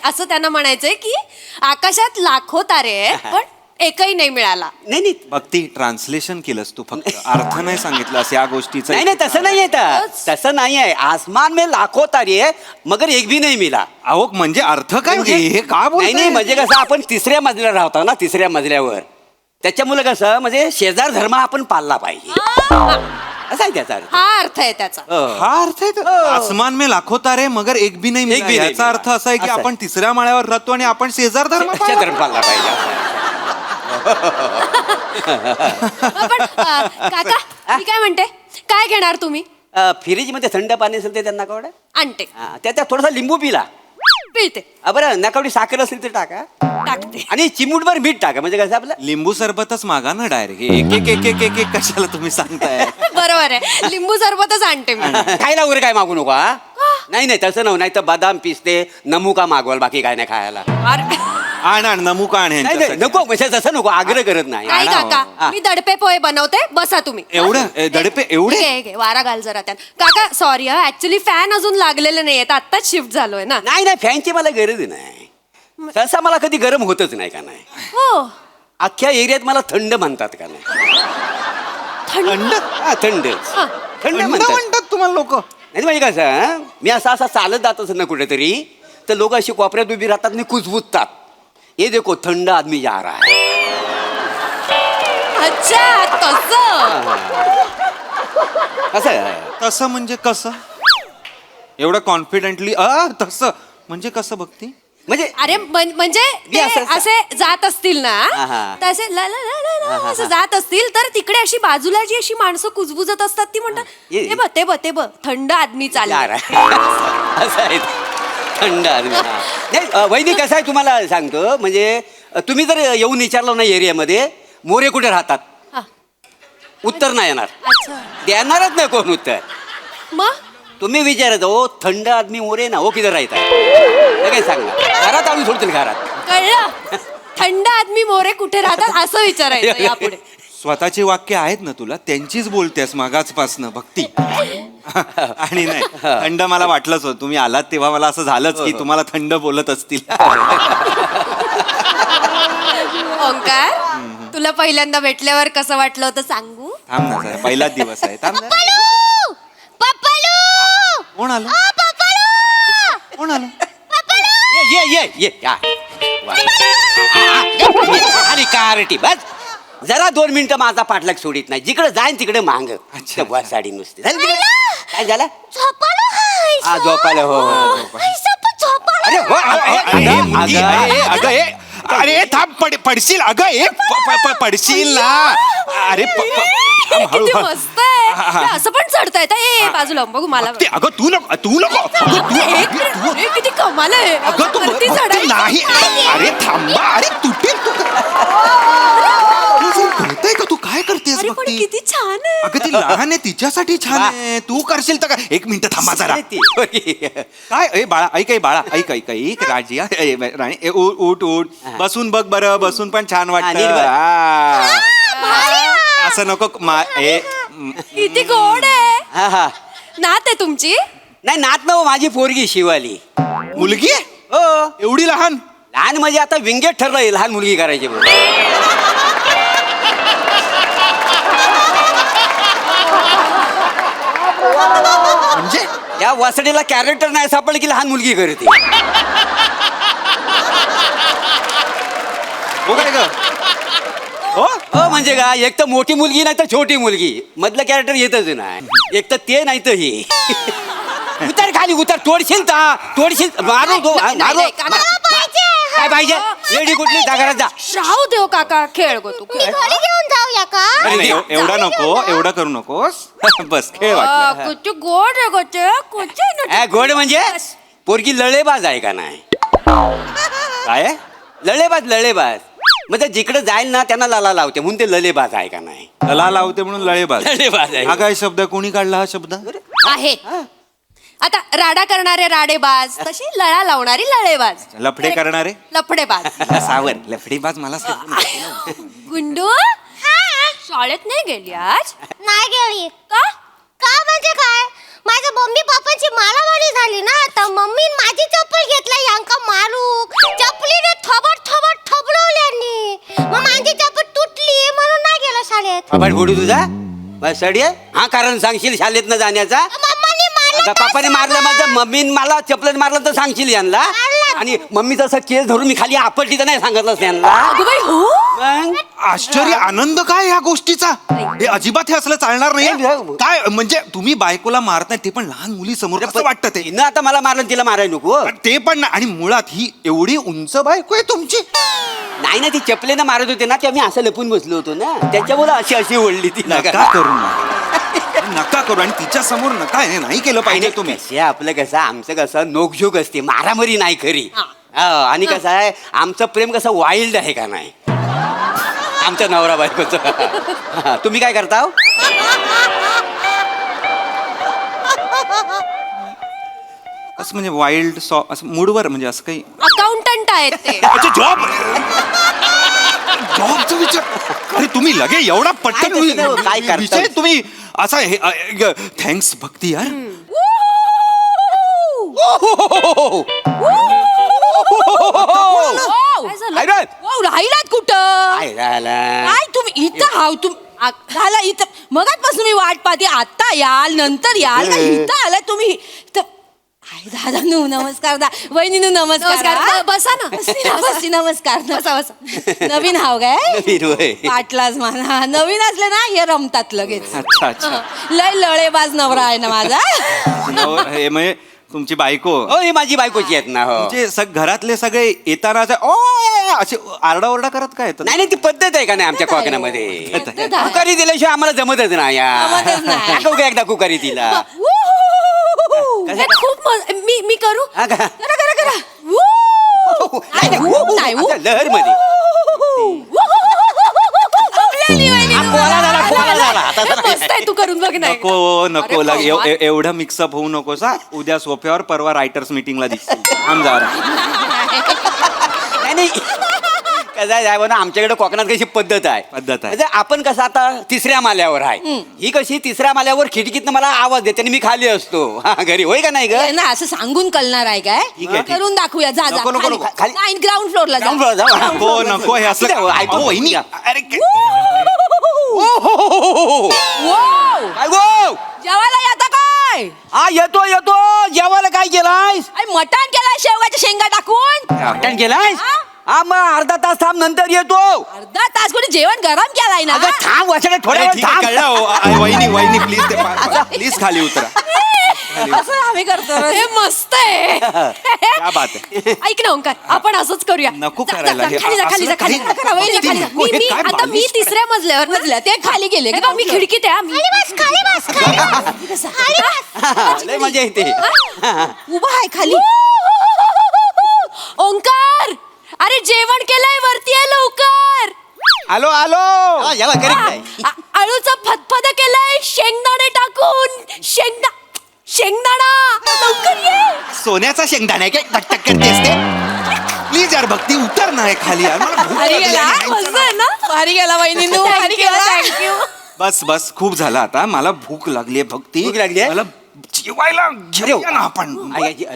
असं त्यांना म्हणायचंय की आकाशात लाखो तारे आहेत, पण एकही नाही मिळाला. नाही नाही भक्ती ट्रान्सलेशन केलंस तू, फक्त अर्थ नाही सांगितलास या गोष्टीचा. नाही नाही तसं नाही आहे तसं नाही आहे. आसमान में लाखो तारे है मगर एक भी नाही मिला. अहो म्हणजे अर्थ काय हे का नाही बोलताय? नाही म्हणजे कसं आपण तिसऱ्या मजल्यावर राहतो ना, तिसऱ्या मजल्यावर. त्याच्यामुळे कसं म्हणजे शेजार धर्म आपण पाळला पाहिजे असं आहे त्याचा अर्थ. हा अर्थ आहे त्याचा. हा अर्थ आहे आसमान में लाखो तारे मगर एक भी नाही एक भी मिला. नाही याचा मिला. अर्थ असा आहे की असं आहे. आपण तिसऱ्या माळ्यावर राहतो आणि आपण शेजार धर्म शेजार धर्म पाळला पाहिजे. पण काका मी काय म्हणते, काय घेणार तुम्ही? फ्रीज मध्ये थंड पाणी असेल ते त्यांना कवडा आणते, त्याच्यात थोडासा लिंबू पिला. पिळते, बरं नकावडी साखर असेल तर टाका टाकते. आणि चिमूटभर मीठ टाका. म्हणजे कसं आपलं लिंबू सरबतच मागा ना डायरेक्ट. एक एक एक एक एक एक कशाला तुम्ही सांगताय? बरोबर आहे, लिंबू सरबतच आणते मी. खायला वगैरे काय मागू नको हा. नाही नाही तसं नाही तर बदाम पिस्ते नमुका मागवाल, बाकी काय नाही खायला. अरे, आण आण नमुका आण नाही नाही ह्यांच्यासाठी. नको म्हणजे तसं नको, आग्रह करत नाही. नाही काका, मी दडपे पोहे बनवते, बसा तुम्ही. एवढं दडपे एवढे? घे, घे, वारा घाल जरा त्यात. काका सॉरी हा, ऍक्च्युली फॅन अजून लागलेले नाहीयेत, आत्ताच शिफ्ट झालोय ना. नाही नाही फॅनची मला गरज नाही. सहसा मला कधी गरम होतच नाही का नाही. हो, अख्ख्या एरियात मला थंड म्हणतात का नाही. थंड. हा थंड हा. थंड थंड म्हणतात. म्हणतात तुम्हाला लोक? नाही म्हणजे कसं मी असा चालत जात असेल ना कुठेतरी, तर लोक अशी कोपऱ्यात उभी राहतात आणि कुजबुजतात. ये देखो थंड आदमी जा रहा है. अच्छा तसं. असं आहे. तसं म्हणजे कसं? एवढं कॉन्फिडेंटली तसं म्हणजे कसं भक्ती? म्हणजे अरे म्हणजे मी ते असं- असे जात असतील ना, हा. तर असे ला ला ला ला ला असं जात असतील, तर तिकडे अशी बाजूला जी अशी माणसं कुजबुजत असतात ती म्हणतात, ये- ते बघ ते बघ ते बघ थंड आदमी जा चालला. रहा है. असं आहे थंड आदमी. हा. नाही वहिनी कसं आहे तुम्हाला सांगतो, म्हणजे तुम्ही जर येऊन विचारलं ना एरियामध्ये मोरे कुठे राहतात, हा. उत्तर नाही येणार. अच्छा, देणारच नाही कोण उत्तर. मग तुम्ही विचारत हो थंड आदमी मोरे ना हो किधर राहतात काय सांगा. घरात आणून सोडतील घरात. कळलं? थंड आदमी मोरे कुठे राहतात असं विचारायचं यापुढे. स्वतःची वाक्य आहेत ना तुला, त्यांचीच बोलतेस मागाचपासनं भक्ती. आणि नाही थंड मला वाटलंच होतं, तुम्ही आलात तेव्हा मला असं झालंच की तुम्हाला थंड बोलत असतील. ओंकार, तुला पहिल्यांदा भेटल्यावर कसं वाटलं होतं सांगू? थांब ना जरा, पहिलाच दिवस आहे. थांब जरा. कोण आलं? कोण आलं? ये ये ये या. वा. आणि कारटी बस जरा 2 मिनिटं माझा पाठलाग सोडित नाही. जिकडे जाईन तिकडे मांग. अच्छा. वर साडी नुसती झालं तिकडे. काय झालं हा झोपायला. हो अरे हो अरे थांब पडशील अगं पडशील ना. अरे किती मस्त आहे. हे असं पण चढता येतं. ए बाजूला बघू मला. अगं तू नको तू नको. एक मिनिट, अरे, किती कमाल आहे. अगं तू वरती भक्ती चढायचं. नाही. अरे थांबा. अरे तुटेल तू. कळतंय का तू काय करतेस अरे पण भक्ती? किती छान आहे. अगं ती लहान आहे तिच्यासाठी छान आहे. तू करशील तर काय. 1 मिनिट थांबा जरा. काय ए बाळा ऐक बाळा ऐक राजी राणी उठ बसून बघ बरं. बसून पण छान नीट बघ. वाटत. असं नको किती गोड आहे. हा हा नात आहे तुमची? नाही नात ना माझी पोरगी शिवाली. मुलगी आहे? हो एवढी लहान? लहान म्हणजे आता विंगेट ठरलंय लहान मुलगी करायची म्हणून. म्हणजे या वसडीला कॅरेक्टर नाही सापडलं की लहान मुलगी करते. हो काय ग? हो हो म्हणजे का एक तर मोठी मुलगी नाही तर छोटी मुलगी. मधलं कॅरेक्टर येतच नाही. एक तर ते नाही तर हे. उतर खाली उतर. तोडशील मारू दो मारू. काय पाहिजे रेडी कुठली जागरात जा. राहू देव काका, खेळ गो तू खेळ. घेऊन जाऊया का? नाही, एवढा नको. एवढं करू नकोस. बस खेळ वाटलं. किती गोड आहे गं ते. ए, गोड म्हणजे पोरगी लळेबाज आहे का नाही. काय आहे? लळेबाज म्हणजे जिकडे जाईल ना त्यांना लाला लावते म्हणून ते लळेबाज आहे का नाही. लला लावते म्हणून लळेबाज. लळेबाज आहे. हा काय शब्द? कोणी काढला हा शब्द? आहे. आता राडा करणारे राडेबाज, तशी लळा लावणारी लळेबाज. लफडे करणारे लफडेबाज. सावर. लफडेबाज मला गुंडू शाळेत नाही गेली आज? नाही गेली. का? का म्हणजे काय? माझ्या मम्मी पप्पाची मारामारी झाली ना तर मम्मी माझी चप्पल घेतला यांका मारूक चपलीने थोबड थोबड थोबडवल्यांनी मग माझी चप्पल तुटली म्हणून नाही गेलो शाळेत. थोबाड फोडू तुझा बस सडी हा कारण सांगशील शाळेत न जाण्याचा. मम्माने मारलं आता पप्पाने मारलं माझं मम्मीने मला चपलन मारलं तर सांगशील यांना. आणि मम्मीचा असं केस धरून मी खाली आपटली तर नाही सांगितलंस यांना. अगं बाई हो मग आश्चर्य आनंद काय ह्या गोष्टीचा हे अजिबात हे असलं चालणार नाही काय म्हणजे तुम्ही बायकोला मारताय ते पण लहान मुली समोर कसं वाटतं ते तिनं आता मला मारलं तिला मारायला नको. पण ते पण नाही. आणि मुळात ही एवढी उंच बायको आहे तुमची. नाही ना ती चपलेनं मारत होते ना तेव्हा मी असं लपून बसलो होतो ना त्याच्यामुळे अशी अशी ओढली ती नका करू नका करू आणि तिच्या समोर नका हे नाही केलं पाहिजे तुम्ही. कसे आपलं कसं आमचं कसं नोकझोक असते मारामारी नाही खरी. आणि कसं आहे आमचं प्रेम कसं वाईल्ड आहे का नाही आमच्या नवरा बायकोचं. तुम्ही काय करता हो? असं म्हणजे वाईल्ड असं मूडवर म्हणजे असं काही अकाउंटंट आहेत ते. अच्छा जॉब जॉबचा विचार अरे तुम्ही लगे एवढा पटकन काय तसं काय करता? विषय तुम्ही असा थँक्स भक्ती यार. काय झालं? काय रे? वाव, राहिलात कुठं काय झालं? काय तुम्ही इथं हाव झाला इथं मगाचपासून मी वाट पाहते आता याल नंतर याल का इथं आलाय तुम्ही इथं. आई दादा नु नमस्कार वहिनी नु नमस्कार नमस्कार. बसा ना. बसी नमस्कार बसा बसा. नवीन हाव काय नवीन होय. वाटलाच मला नवीन असले ना हे रमतात लगेच. अच्छा अच्छा लय लळेबाज नवरा आहे ना माझा. हे म्हणजे तुमची बायको हो ही माझी बायकोची आहेत ना. हो म्हणजे घरातले सगळे येताना असे आरडाओरडा करत काय येतात. नाही नाही ती पद्धत आहे का नाही आमच्या कोकणामध्ये. पद्धत आहे. कुकारी दिल्याशिवाय आम्हाला जमतच नाही जमतच नाही. दाखव का एकदा कुकारी तिला. हे खूप मी करू हा का? करा करा करा नाही, नाही, नाही असं लहर मध्ये. पोळा झाला, पोळा झाला. आता तर मस्त आहे तू करून बघ नाही नको नको अरे लाग बाबा. एवढं मिक्सअप होऊ नकोस हा. उद्या सोफ्यावर परवा रायटर्स मीटिंगला दिसतील थांब जरा. नाही नाही कसं आहे ना आमच्याकडे कोकणात कशी पद्धत आहे म्हणजे आपण कसं आता तिसऱ्या माल्यावर आहे ही कशी तिसऱ्या माल्यावर खिडकीतनं मला आवाज देते आणि मी खाली असतो हा, घरी होय का नाही ग. हे ना असं सांगून कळणार आहे काय ठीक आहे, ठीक. करून दाखवूया जा जा नको, नको, खाली. नको, खाली. नाही ग्राउंड फ्लोअरला जा. Ground floor ला जाऊ. नको नको हे असलं ऐकू अहो, वहिनी, अरे Wow! काय गो जेवायला येता काय हा येतो येतो जेवायला काय केलायस. मटण केलाय शेवगाच्या शेंगा टाकून मटण केलायस हा? हा मग अर्धा तास थांब नंतर येतो. अर्धा तास कोणी जेवण गरम केलाय ना अगं थांब वाचडे थोड्या अरे वेळ ठीक आहे, थांब. कळलं हो. वहिनी वहिनी प्लीज खाली उतरा. असं आम्ही करतो हे मस्त आहे क्या बात आहे. ऐक ना ओंकार आपण असंच करूया नको जा, जा, करायला जा, हे. खाली जा खाली जा असलं खाली काही- जा. वहिनी, खाली जा. नको, हे काय आता मी बालिश तिसऱ्या मजल्यावर मजल्या ते खाली गेले हे बघ, मी खिडकीत आहे आम्ही लय मजा येते. उभा आहे खाली ओंकार अरे जेवण केलंय वरती आहे लवकर आलो आलो हा, जेवा करीत नाही. आळूचा फतफद केलाय शेंगदाणे टाकून शेंगदाणा लवकर ये सोन्याचा शेंगदाणा आहे काय टकटक करतेस ते प्लीज यार भक्ती उतर ना हे खाली यार मला भूक भारी लागली गेला आहे. मस्त आहे ना भारी गेला वहिनींनो भारी गेला थँक्यू बस बस खूप झालं आता मला भूक लागली आहे भक्ती भूक लागली आहे? मला जेवायला घेऊया ना आपण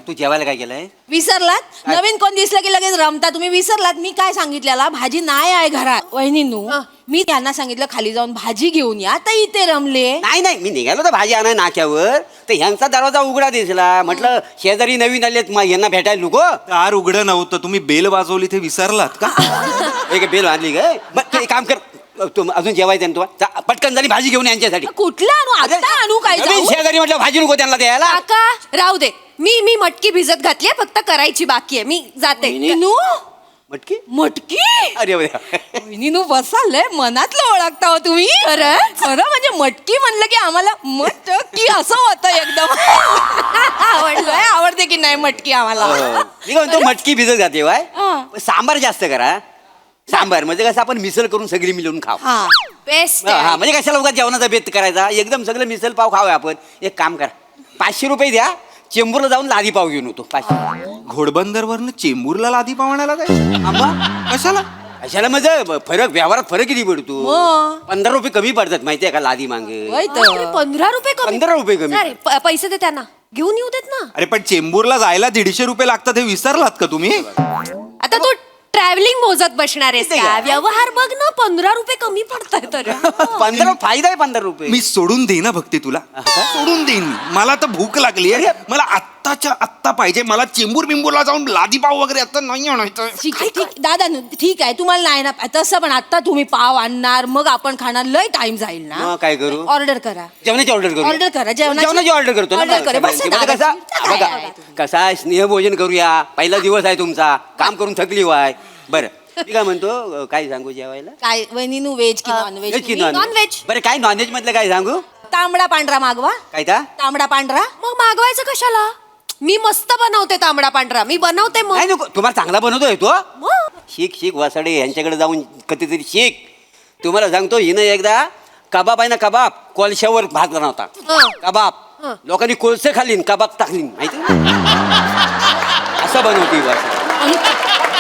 तू जेवायला काय केलंय. विसरलात नवीन कोण दिसलं की लगेच रमता तुम्ही विसरलात मी काय सांगितलेला भाजी नाही आहे घरात वहिनींनू मी त्यांना सांगितलं खाली जाऊन भाजी घेऊन या तर इथे रमले नाही नाही मी निघालो तर भाजी आणाय नाक्यावर तर ह्यांचा दरवाजा उघडा दिसला म्हटलं शेजारी नवीन आलेत मग यांना भेटायला नको. दार उघडं नव्हतं तुम्ही बेल वाजवली ते विसरलात का. एक बेल बांधली काय बरं तू एक काम कर तू अजून जेवायचं आहे ना तुला जा, पटकन झाली भाजी घेऊन यांच्यासाठी. कुठलं आणू आता आणू काय नवीन जाऊ? शेजारी म्हटलं भाजी नको त्यांना द्यायला. काका राहू दे मी मटकी भिजत घातली फक्त करायची बाकी आहे मी जाते वहिनीनू मटकी मटकी अरे वहिनीनू बसालय मनातलं ओळखता हो तुम्ही खरं खरं म्हणजे मटकी म्हणलं की आम्हाला मटकी असं होतं एकदम आवडलंय आवडते की नाही मटकी आम्हाला मी काय म्हणतो मटकी भिजत घाते वाय हा. सांबार जास्त करा. सांबार म्हणजे कसं आपण मिसळ करून सगळी मिळून खाऊ. हा बेस्ट हा म्हणजे कशाला उगाच जेवणाचा बेत करायचा एकदम सगळं मिसळ पाव खाऊया आपण. एक काम करा 500 रुपये द्या चेंबूरला जाऊन लादी पाव घेऊन होतो 500. घोडबंदरवरनं चेंबूरला लादी पावण्याला काय आंबा कशाला कशाला माझं फरक व्यवहारात फरक किती पडतो मग? 15 रुपये कमी पडतात माहितीये का लादी मागे बापरे, 15 रुपये कमी 15 रुपये कमी. अरे, पैसे दे त्यांना घेऊन येऊ देत ना. अरे पण चेंबूरला जायला 150 रुपये लागतात हे विसरलात का तुम्ही आता तू ट्रॅव्हलिंग मोजत बसणार आहेस का? व्यवहार बघ ना, 15 रुपये कमी पडताय तर 15 फायदा आहे 15 रुपये. मी सोडून देईन ना भक्ती तुला सोडून देईन मी. मला तर भूक लागली आहे मला आत्ताच्या आत्ता पाहिजे मला चेंबूर बिंबूरला जाऊन लादी पाव वगैरे आता नाही आणायचं ठीक आहे, ठीक दादा ठीक आहे तुम्हाला नाही ना तसं, पण आता तुम्ही पाव आणणार मग आपण खाणार, लय टाइम जाईल ना. मग काय करू? ऑर्डर करा. जेवणाची ऑर्डर करू ऑर्डर करा, जेवणाची ऑर्डर करतो ना. ऑर्डर करा. बस म्हणजे दादा. कसा बघा कसा स्नेहभोजन करूया पहिला दिवस आहे तुमचा काम करून थकली वाय बरं मी काय म्हणतो काय सांगू जेवायला काय वहिनी व्हेज की नॉन व्हेज की व्हेज? Non veg. बरं काय नॉनव्हेज मधलं काय सांगू तांबडा पांढरा मागवा. काय ता तांबडा पांढरा मग मागवायचं कशाला? मी मस्त बनवते तांबडा पांढरा, मी बनवते मग. नाही नको तुम्हाला चांगला बनवतोय तो मग? शिक वासाडे यांच्याकडे जाऊन कधीतरी शिक तुम्हाला सांगतो हिनं एकदा कबाब आहे ना कबाब कोळशावर भात बनवता कबाब लोकांनी कोळसे खालीन कबाब टाकलीन माहिती असं बनवते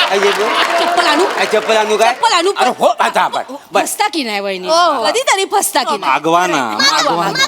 काय चप्पल आणू? काय चप्पल आणू काय चप्पल आणू? अरे हो आता आपण बस फसता की नाही वहिनी? कधीतरी फसता की नाही? मागवा ना मागवा ना.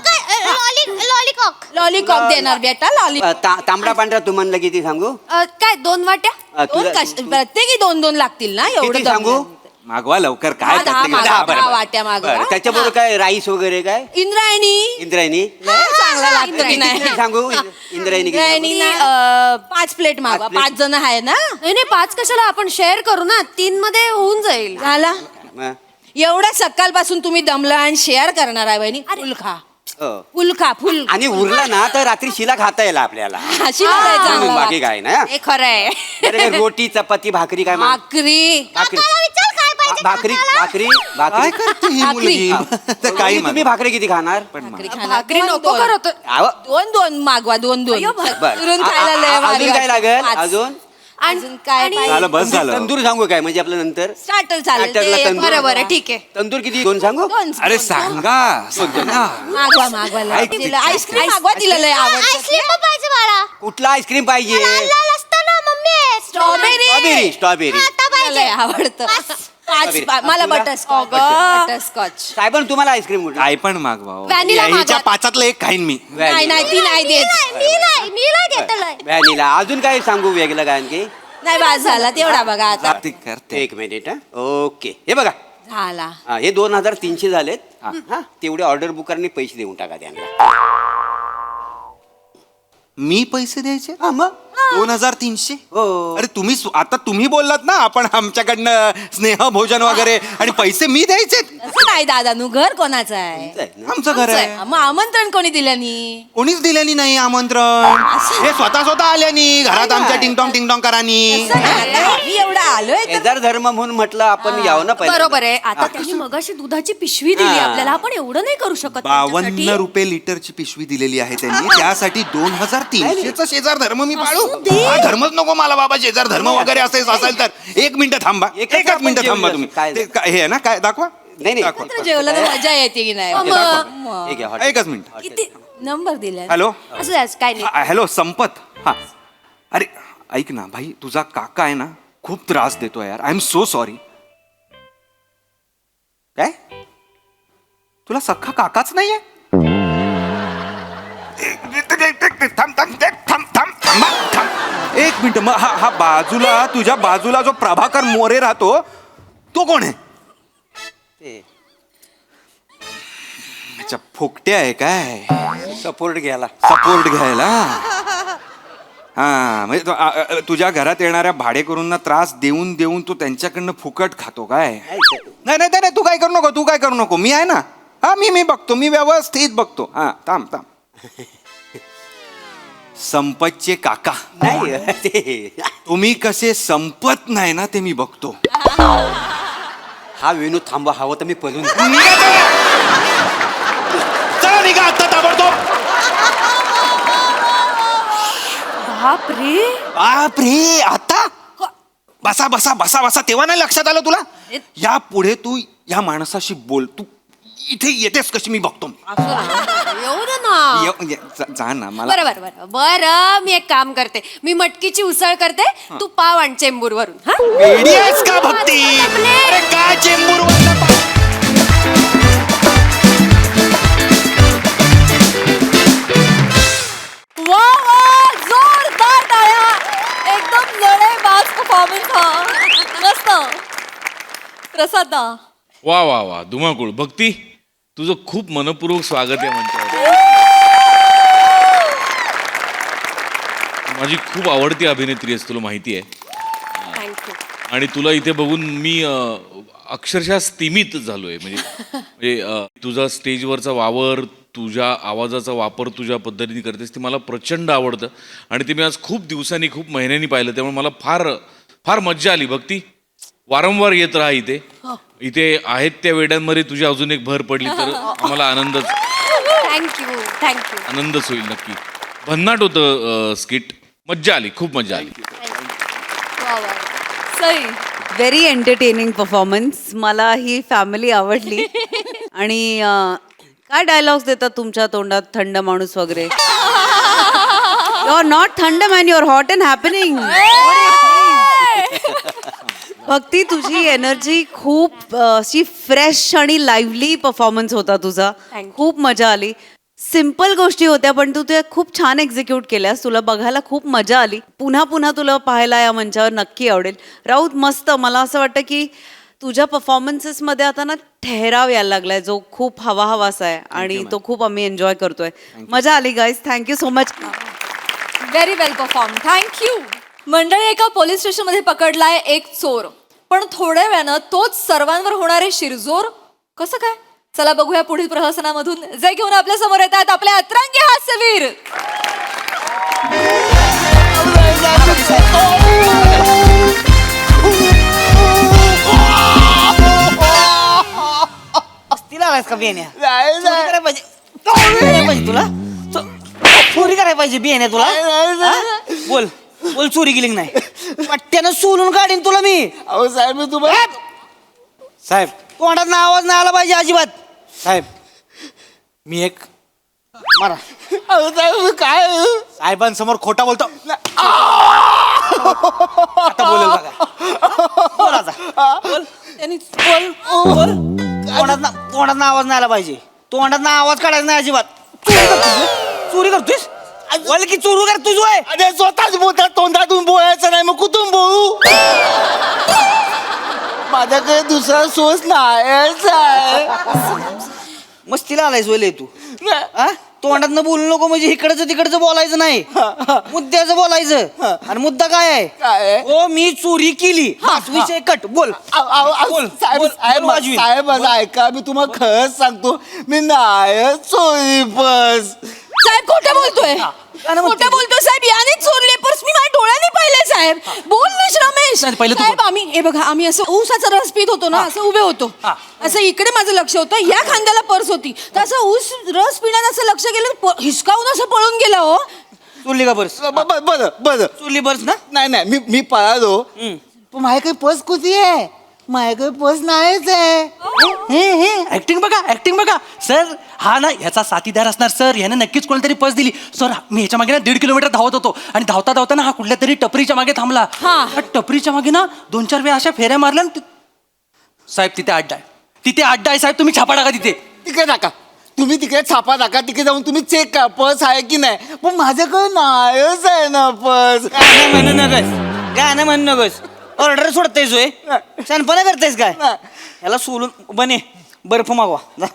लॉलीकॉक लॉलीपॉप देणार बेटा, लॉलीपॉप. तांबडा पांढरा तुम्हाला किती सांगू काय 2 वाट्या? तुला- प्रत्येकी 2-2 लागतील ना एवढं किती सांगू दम. मागवा लवकर काय दहा करते? मागवा, दहा, बरं, दहा बरं. वाट्या मागवा. बरं, त्याच्याबरोबर काय राईस वगैरे काय इंद्रायणी इंद्रायणी लय चांगला लागतं की किती नाही? प्लेट सांगू इंद्रायणी किती इंद्रायणी सांगू? ना 5 प्लेट मागवा. 5 जण आहे ना. नाही 5 कशाला, आपण शेअर करू ना, 3 मध्ये होऊन जाईल. झाला मग, एवढ्या सकाळपासून तुम्ही दमला आणि शेअर करणार आहे वहिनी. फुल खा, हो. फुल खा, फुल. आणि उरला ना तर रात्री शिला खाता येईल आपल्याला अशी नाही चांगलं बाकी काय ना हे खरं आहे. बरं, काय रोटी चपाती भाकरी काय माग- भाकरी भाकरी विचार काय पाहिजे भाकरी भाकरी काय भाकरी करते ही भाकरी. मुलगी तर काही तुम्ही भाकरी किती खाणार भाकरी नको करत. आव. 2-2 मागवा, 2-2. बरं. चुरून खायला लय अजून भारी काय लागेल वाटतं. अजून अजून काय झालं बस झालं तंदूर सांगू काय म्हणजे आपलं नंतर स्टार्टर चालेल स्टार्टरला ते. तंदूर. बरं बरं ठीक आहे. तंदूर किती 2 सांगू 2 अरे सांगा सांगा. मागवा मागवा लय. ऐक, तिला आईस्क्रीम मागवा, तिला लय आवडतं. आईस्क्रीम पाहिजे मला कुठला आईस्क्रीम पाहिजे लाल लाल असतं ना मम्मी स्ट्रॉबेरी स्ट्रॉबेरी स्ट्रॉबेरी आता तिला पाहिजे लय आवडतं. स्ट्रॉबेरी. मला तुला? Butterscotch butterscotch. काय पण तुम्हाला आईस्क्रीम कुठला काय पण मागवा हो. Vanilla याच्या मागवा. 5 एक खाईन मी नाही नाही ती नाही देत. मी नाही घेतलंय व्हॅनिला अजून काय सांगू वेगळं काय आणखी नाही बाज झाला तेवढा बघा आता. ते करते 1 मिनिट हा ओके हे बघा झाला. हा, हे 2300 झालेत हा तेवढे ऑर्डर बुकांनी पैसे देऊन टाका त्यांना मी पैसे द्यायचे हा मग 2300 हो. अरे तुम्ही आता तुम्ही बोललात ना आपण आमच्याकडनं स्नेह भोजन वगैरे आणि पैसे मी द्यायचे असं नाही दादानू, घर कोणाचं आहे? आमचं घर आहे मग आमंत्रण कोणी दिल्यानी? कोणीच दिल्यानी नाही आमंत्रण हे स्वतः आल्यानी घरात आमच्या टिंगटॉंग करानी असं नाही आता. मी एवढा आलोय तर शेजार धर्म म्हणून म्हटलं आपण यावं ना पहिल्यांदा. बरोबर आहे. आता त्यांनी मगाशी दुधाची पिशवी दिली हा. आपल्याला, आपण एवढं नाही करू शकत 52 त्यांच्यासाठी. रुपये लिटरची पिशवी दिलेली आहे त्यांनी त्यासाठी 2300चा शेजार धर्म मी पाळू असू दे. हा धर्मच नको मला बाबा शेजार धर्म वगैरे असेल तर 1 मिनिट थांबा एकच एकच आपण मिनिट थांबा जेवूया. तुम्ही काय? ते हे आहे ना काय दाखवा नाही दाखवा. एकत्र जेवलं तर मजा येते की नाही? दाखवा. मग. ठीक आहे, हॉटेल. एकच मिनिट किती नंबर दिलाय? हॅलो. असं जायचं काय नाही. हॅलो संपत हा अरे ऐक ना भाई तुझा काका आहे ना खूप त्रास देतो यार आय एम सो सॉरी काय तुला सख्खा काकाच नाहीये थांब 1 मिनिट मग हा बाजूला तुझ्या बाजूला जो प्रभाकर मोरे राहतो तो कोण आहे ते अच्छा फुकटे आहे काय सपोर्ट घ्यायला सपोर्ट घ्यायला हा म्हणजे तुझ्या घरात येणाऱ्या भाडेकरूंना त्रास देऊन देऊन तू त्यांच्याकडनं फुकट खातो काय नाही नाही नाही तू काय करू नको मी आहे ना हा मी बघतो मी व्यवस्थित बघतो हा थांब संपतचे काका नाही ते तुम्ही कसे संपत नाही ना ते मी बघतो हा विनोद थांबा हवं तर मी पळून चला निघा आता ताबडतोब बापरे आता बसा तेव्हा नाही लक्षात आलं तुला या पुढे तू या माणसाशी बोल तू इथे येतेस कशी मी बघतो. येऊ दे ना. जा ना मला. बरं बरं बरं बरं, मी एक काम करते, मी मटकीची उसळ करते, तू पाव आण चेंबूर वरून. वेडी आहेस का भक्ती? अरे काय चेंबूर वा वा, जोरदार टाळ्या. एकदम लढाईबाज परफॉर्मन्स हा. मस्त. प्रसाद ना. वा वा वा धुमाकूळ. भक्ती, तुझं खूप मनपूर्वक स्वागत आहे मंचावर. माझी खूप आवडती अभिनेत्री आहेस, तुला माहिती आहे. थँक्यू. आणि तुला इथे बघून मी अक्षरशः स्तिमित झालोय. म्हणजे तुझा स्टेजवरचा वावर, तुझ्या आवाजाचा वापर तुझ्या पद्धतीने करतेस ते मला प्रचंड आवडतं. आणि ते मी आज खूप दिवसांनी, खूप महिन्यांनी पाहिलं, त्यामुळे मला फार फार मज्जा आली. भक्ती, वारंवार येत राहा इथे. इथे आहेत त्या वेड्यांमध्ये तुझी अजून एक भर पडली तर आम्हाला आनंदच थँक्यू. आनंदच होईल नक्की. भन्नाट होतं स्किट, मज्जा आली, खूप मज्जा आली. सई. Very entertaining performance. मला ही फॅमिली आवडली. आणि काय डायलॉग्स देतात तुमच्या तोंडात, थंड माणूस वगैरे. यू आर नॉट थंड man, you are hot and happening. Bhakti, तुझी एनर्जी खूप अशी फ्रेश आणि लाईव्हली परफॉर्मन्स होता तुझा. खूप मजा आली. सिम्पल गोष्टी होत्या पण तू ते खूप छान एक्झिक्यूट केल्यास. तुला बघायला खूप मजा आली. पुन्हा पुन्हा तुला पाहायला या मंचावर नक्की आवडेल. राऊत, मस्त. मला असं वाटतं की तुझ्या परफॉर्मन्सेसमध्ये आता ना ठहराव यायला लागलाय, जो खूप हवासा आहे आणि तो खूप आम्ही एन्जॉय करतोय. मजा आली guys. Thank you so much. Very well perform. Thank you. मंडळी, एका पोलीस स्टेशनमध्ये पकडलाय एक चोर, पण थोड्या वेळानं तोच सर्वांवर होणारे शिरजोर. कसं काय? चला बघूया पुढील प्रहसनामधून जे घेऊन आपल्या समोर येतात आपले अतरंगी हास्यवीर. तिला आलायस का बियाण्या? चोरी करायला पाहिजे. चोरी करायला पाहिजे तुला. चोरी करायला पाहिजे बियाण्या तुला. हा? बोल बोल, चोरी केली की नाही? पट्ट्यानं सोलून काढीन तुला मी. अहो साहेब, मी तुम्हाला साहेब तोंडात आवाज नाही आला पाहिजे अजिबात. साहेब, मी एक मारा. अहो साहेब, मी काय साहेबांसमोर खोटा बोलतो. आता बोलेल बघा. बोल आता. बोल. बोल बोल. तोंडात आवाज नाही आला पाहिजे. तोंडात आवाज काढायचा नाही अजिबात. चोरी करतोयस? बोल की चोरू कर तुझ. अरे स्वतःच बोलतात, तोंडातून बोलायचं नाही, मग कुठून बोलू? माझ्याकडे दुसरा सोर्स नाहीच आहे. मस्तीला आलायस वले तू. तोंडात बोलू नको म्हणजे इकडचं तिकडचं बोलायचं नाही, मुद्द्याचं बोलायचं. आणि मुद्दा काय आहे? ओ मी चोरी केली, विषय कट. बोल. साहेब माझं ऐका, मी तुम्हाला खरंच सांगतो, मी नाही चोरी पर्स. साहेब खोटं बोलतोय. खोटं बोलतोय साहेब. याने चोरले पर्स. मी माझ्या डोळ्याने पाहिले साहेब. बोल ना रमेश. साहेब, आम्ही हे बघा, आम्ही असं ऊसाचा रस पित होतो ना, असं उभे होतो, असं इकडे माझं लक्ष होतं, या खांद्याला पर्स होती, तर असं ऊस रस पिण्यात असं लक्ष गेलं, हिसकावून असं पळून गेलं. हो, चोरली का पर्स? बरं चोरली पर्स ना? नाही, मी पळालो. पण माझ्याकडे पर्स कुठे आहे? माझ्याकडे पर्स नाहीच आहे. ऍक्टिंग बघा सर. हा ना ह्याचा साथीदार असणार सर. ह्याने नक्कीच कोणतरी पर्स दिली सर. मी ह्याच्या मागे ना 1.5 किलोमीटर धावत होतो आणि धावता ना हा कुठल्या तरी टपरीच्या मागे थांबला. त्या टपरीच्या मागे ना 2-4 वेळा अशा फेऱ्या मारल्या. साहेब तिथे अड्डा आहे साहेब. तुम्ही छापा टाका तिथे. तिकडे टाका. तुम्ही तिकडे छापा टाका. तिकडे जाऊन तुम्ही चेक करा पर्स आहे की नाही. पण माझ्याकडे नाहीच आहे ना पर्स. गाणं म्हण नकोस. ऑर्डर सोडतेस होय? शानपणा करतेस काय? याला सोलून बने बर्फ मागवा जा.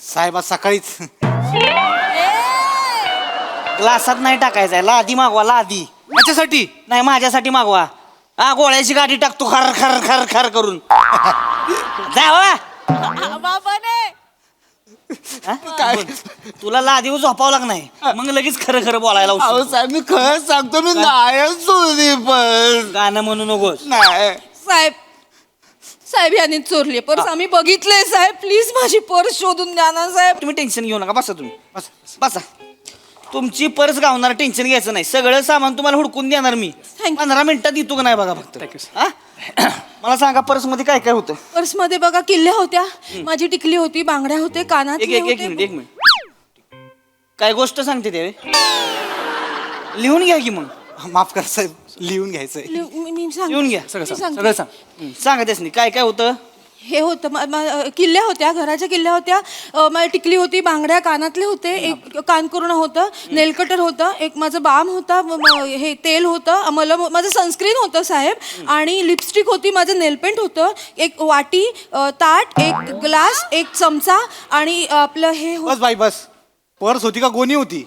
साहेब आज सकाळीच ग्लासात नाही टाकायचा, लादी मागवा. लादी माझ्यासाठी नाही, माझ्यासाठी मागवा. हा, गोळ्याची गाडी टाकतो खर खर खर खर करून. जा बाबाने. काय तुला लादीवर झोपावं लाग नाही, मग लगेच खरं खरं बोलायला अहो उशीर. साहेब, मी खरंच सांगतो, मी नाहीच चोरी पर्स. गाणं म्हणू नकोस. नाही साहेब याने चोरली पर्स. आम्ही बघितलंय साहेब. प्लीज माझी पर्स शोधून द्या ना साहेब. तुम्ही टेन्शन घेऊ नका. बसा तुम्ही. बसा. तुमची पर्स गावणार, टेन्शन घ्यायचं नाही. सगळं सामान तुम्हाला हुडकून देणार मी. 15 मिनिटात येतो का नाही बघा फक्त. हा, मला सांगा पर्स मध्ये काय काय होतं? पर्स मध्ये बघा किल्ल्या होत्या, माझी टिकली होती, बांगड्या होते, कानात एक मिनिट काय गोष्ट सांगते ते लिहून घ्या की मग. माफ करा साहेब, लिहून घ्यायचंय. लिहून घ्या सगळं सांग. सांगा त्यासनी काय काय होतं. हे होतं किल्ल्या होत्या, घराच्या किल्ल्या होत्या, माझी टिकली होती, बांगड्या कानातले होते, एक कानकुरणं होतं, नेलकटर होतं, एक माझं बाम होता, हे तेल होतं, माझं सनस्क्रीन होतं साहेब, आणि लिपस्टिक होती, माझं नेलपेंट होतं, एक वाटी, ताट, एक ग्लास, एक चमचा, आणि आपलं हे बस बाई बस. पर्स होती का गोणी होती?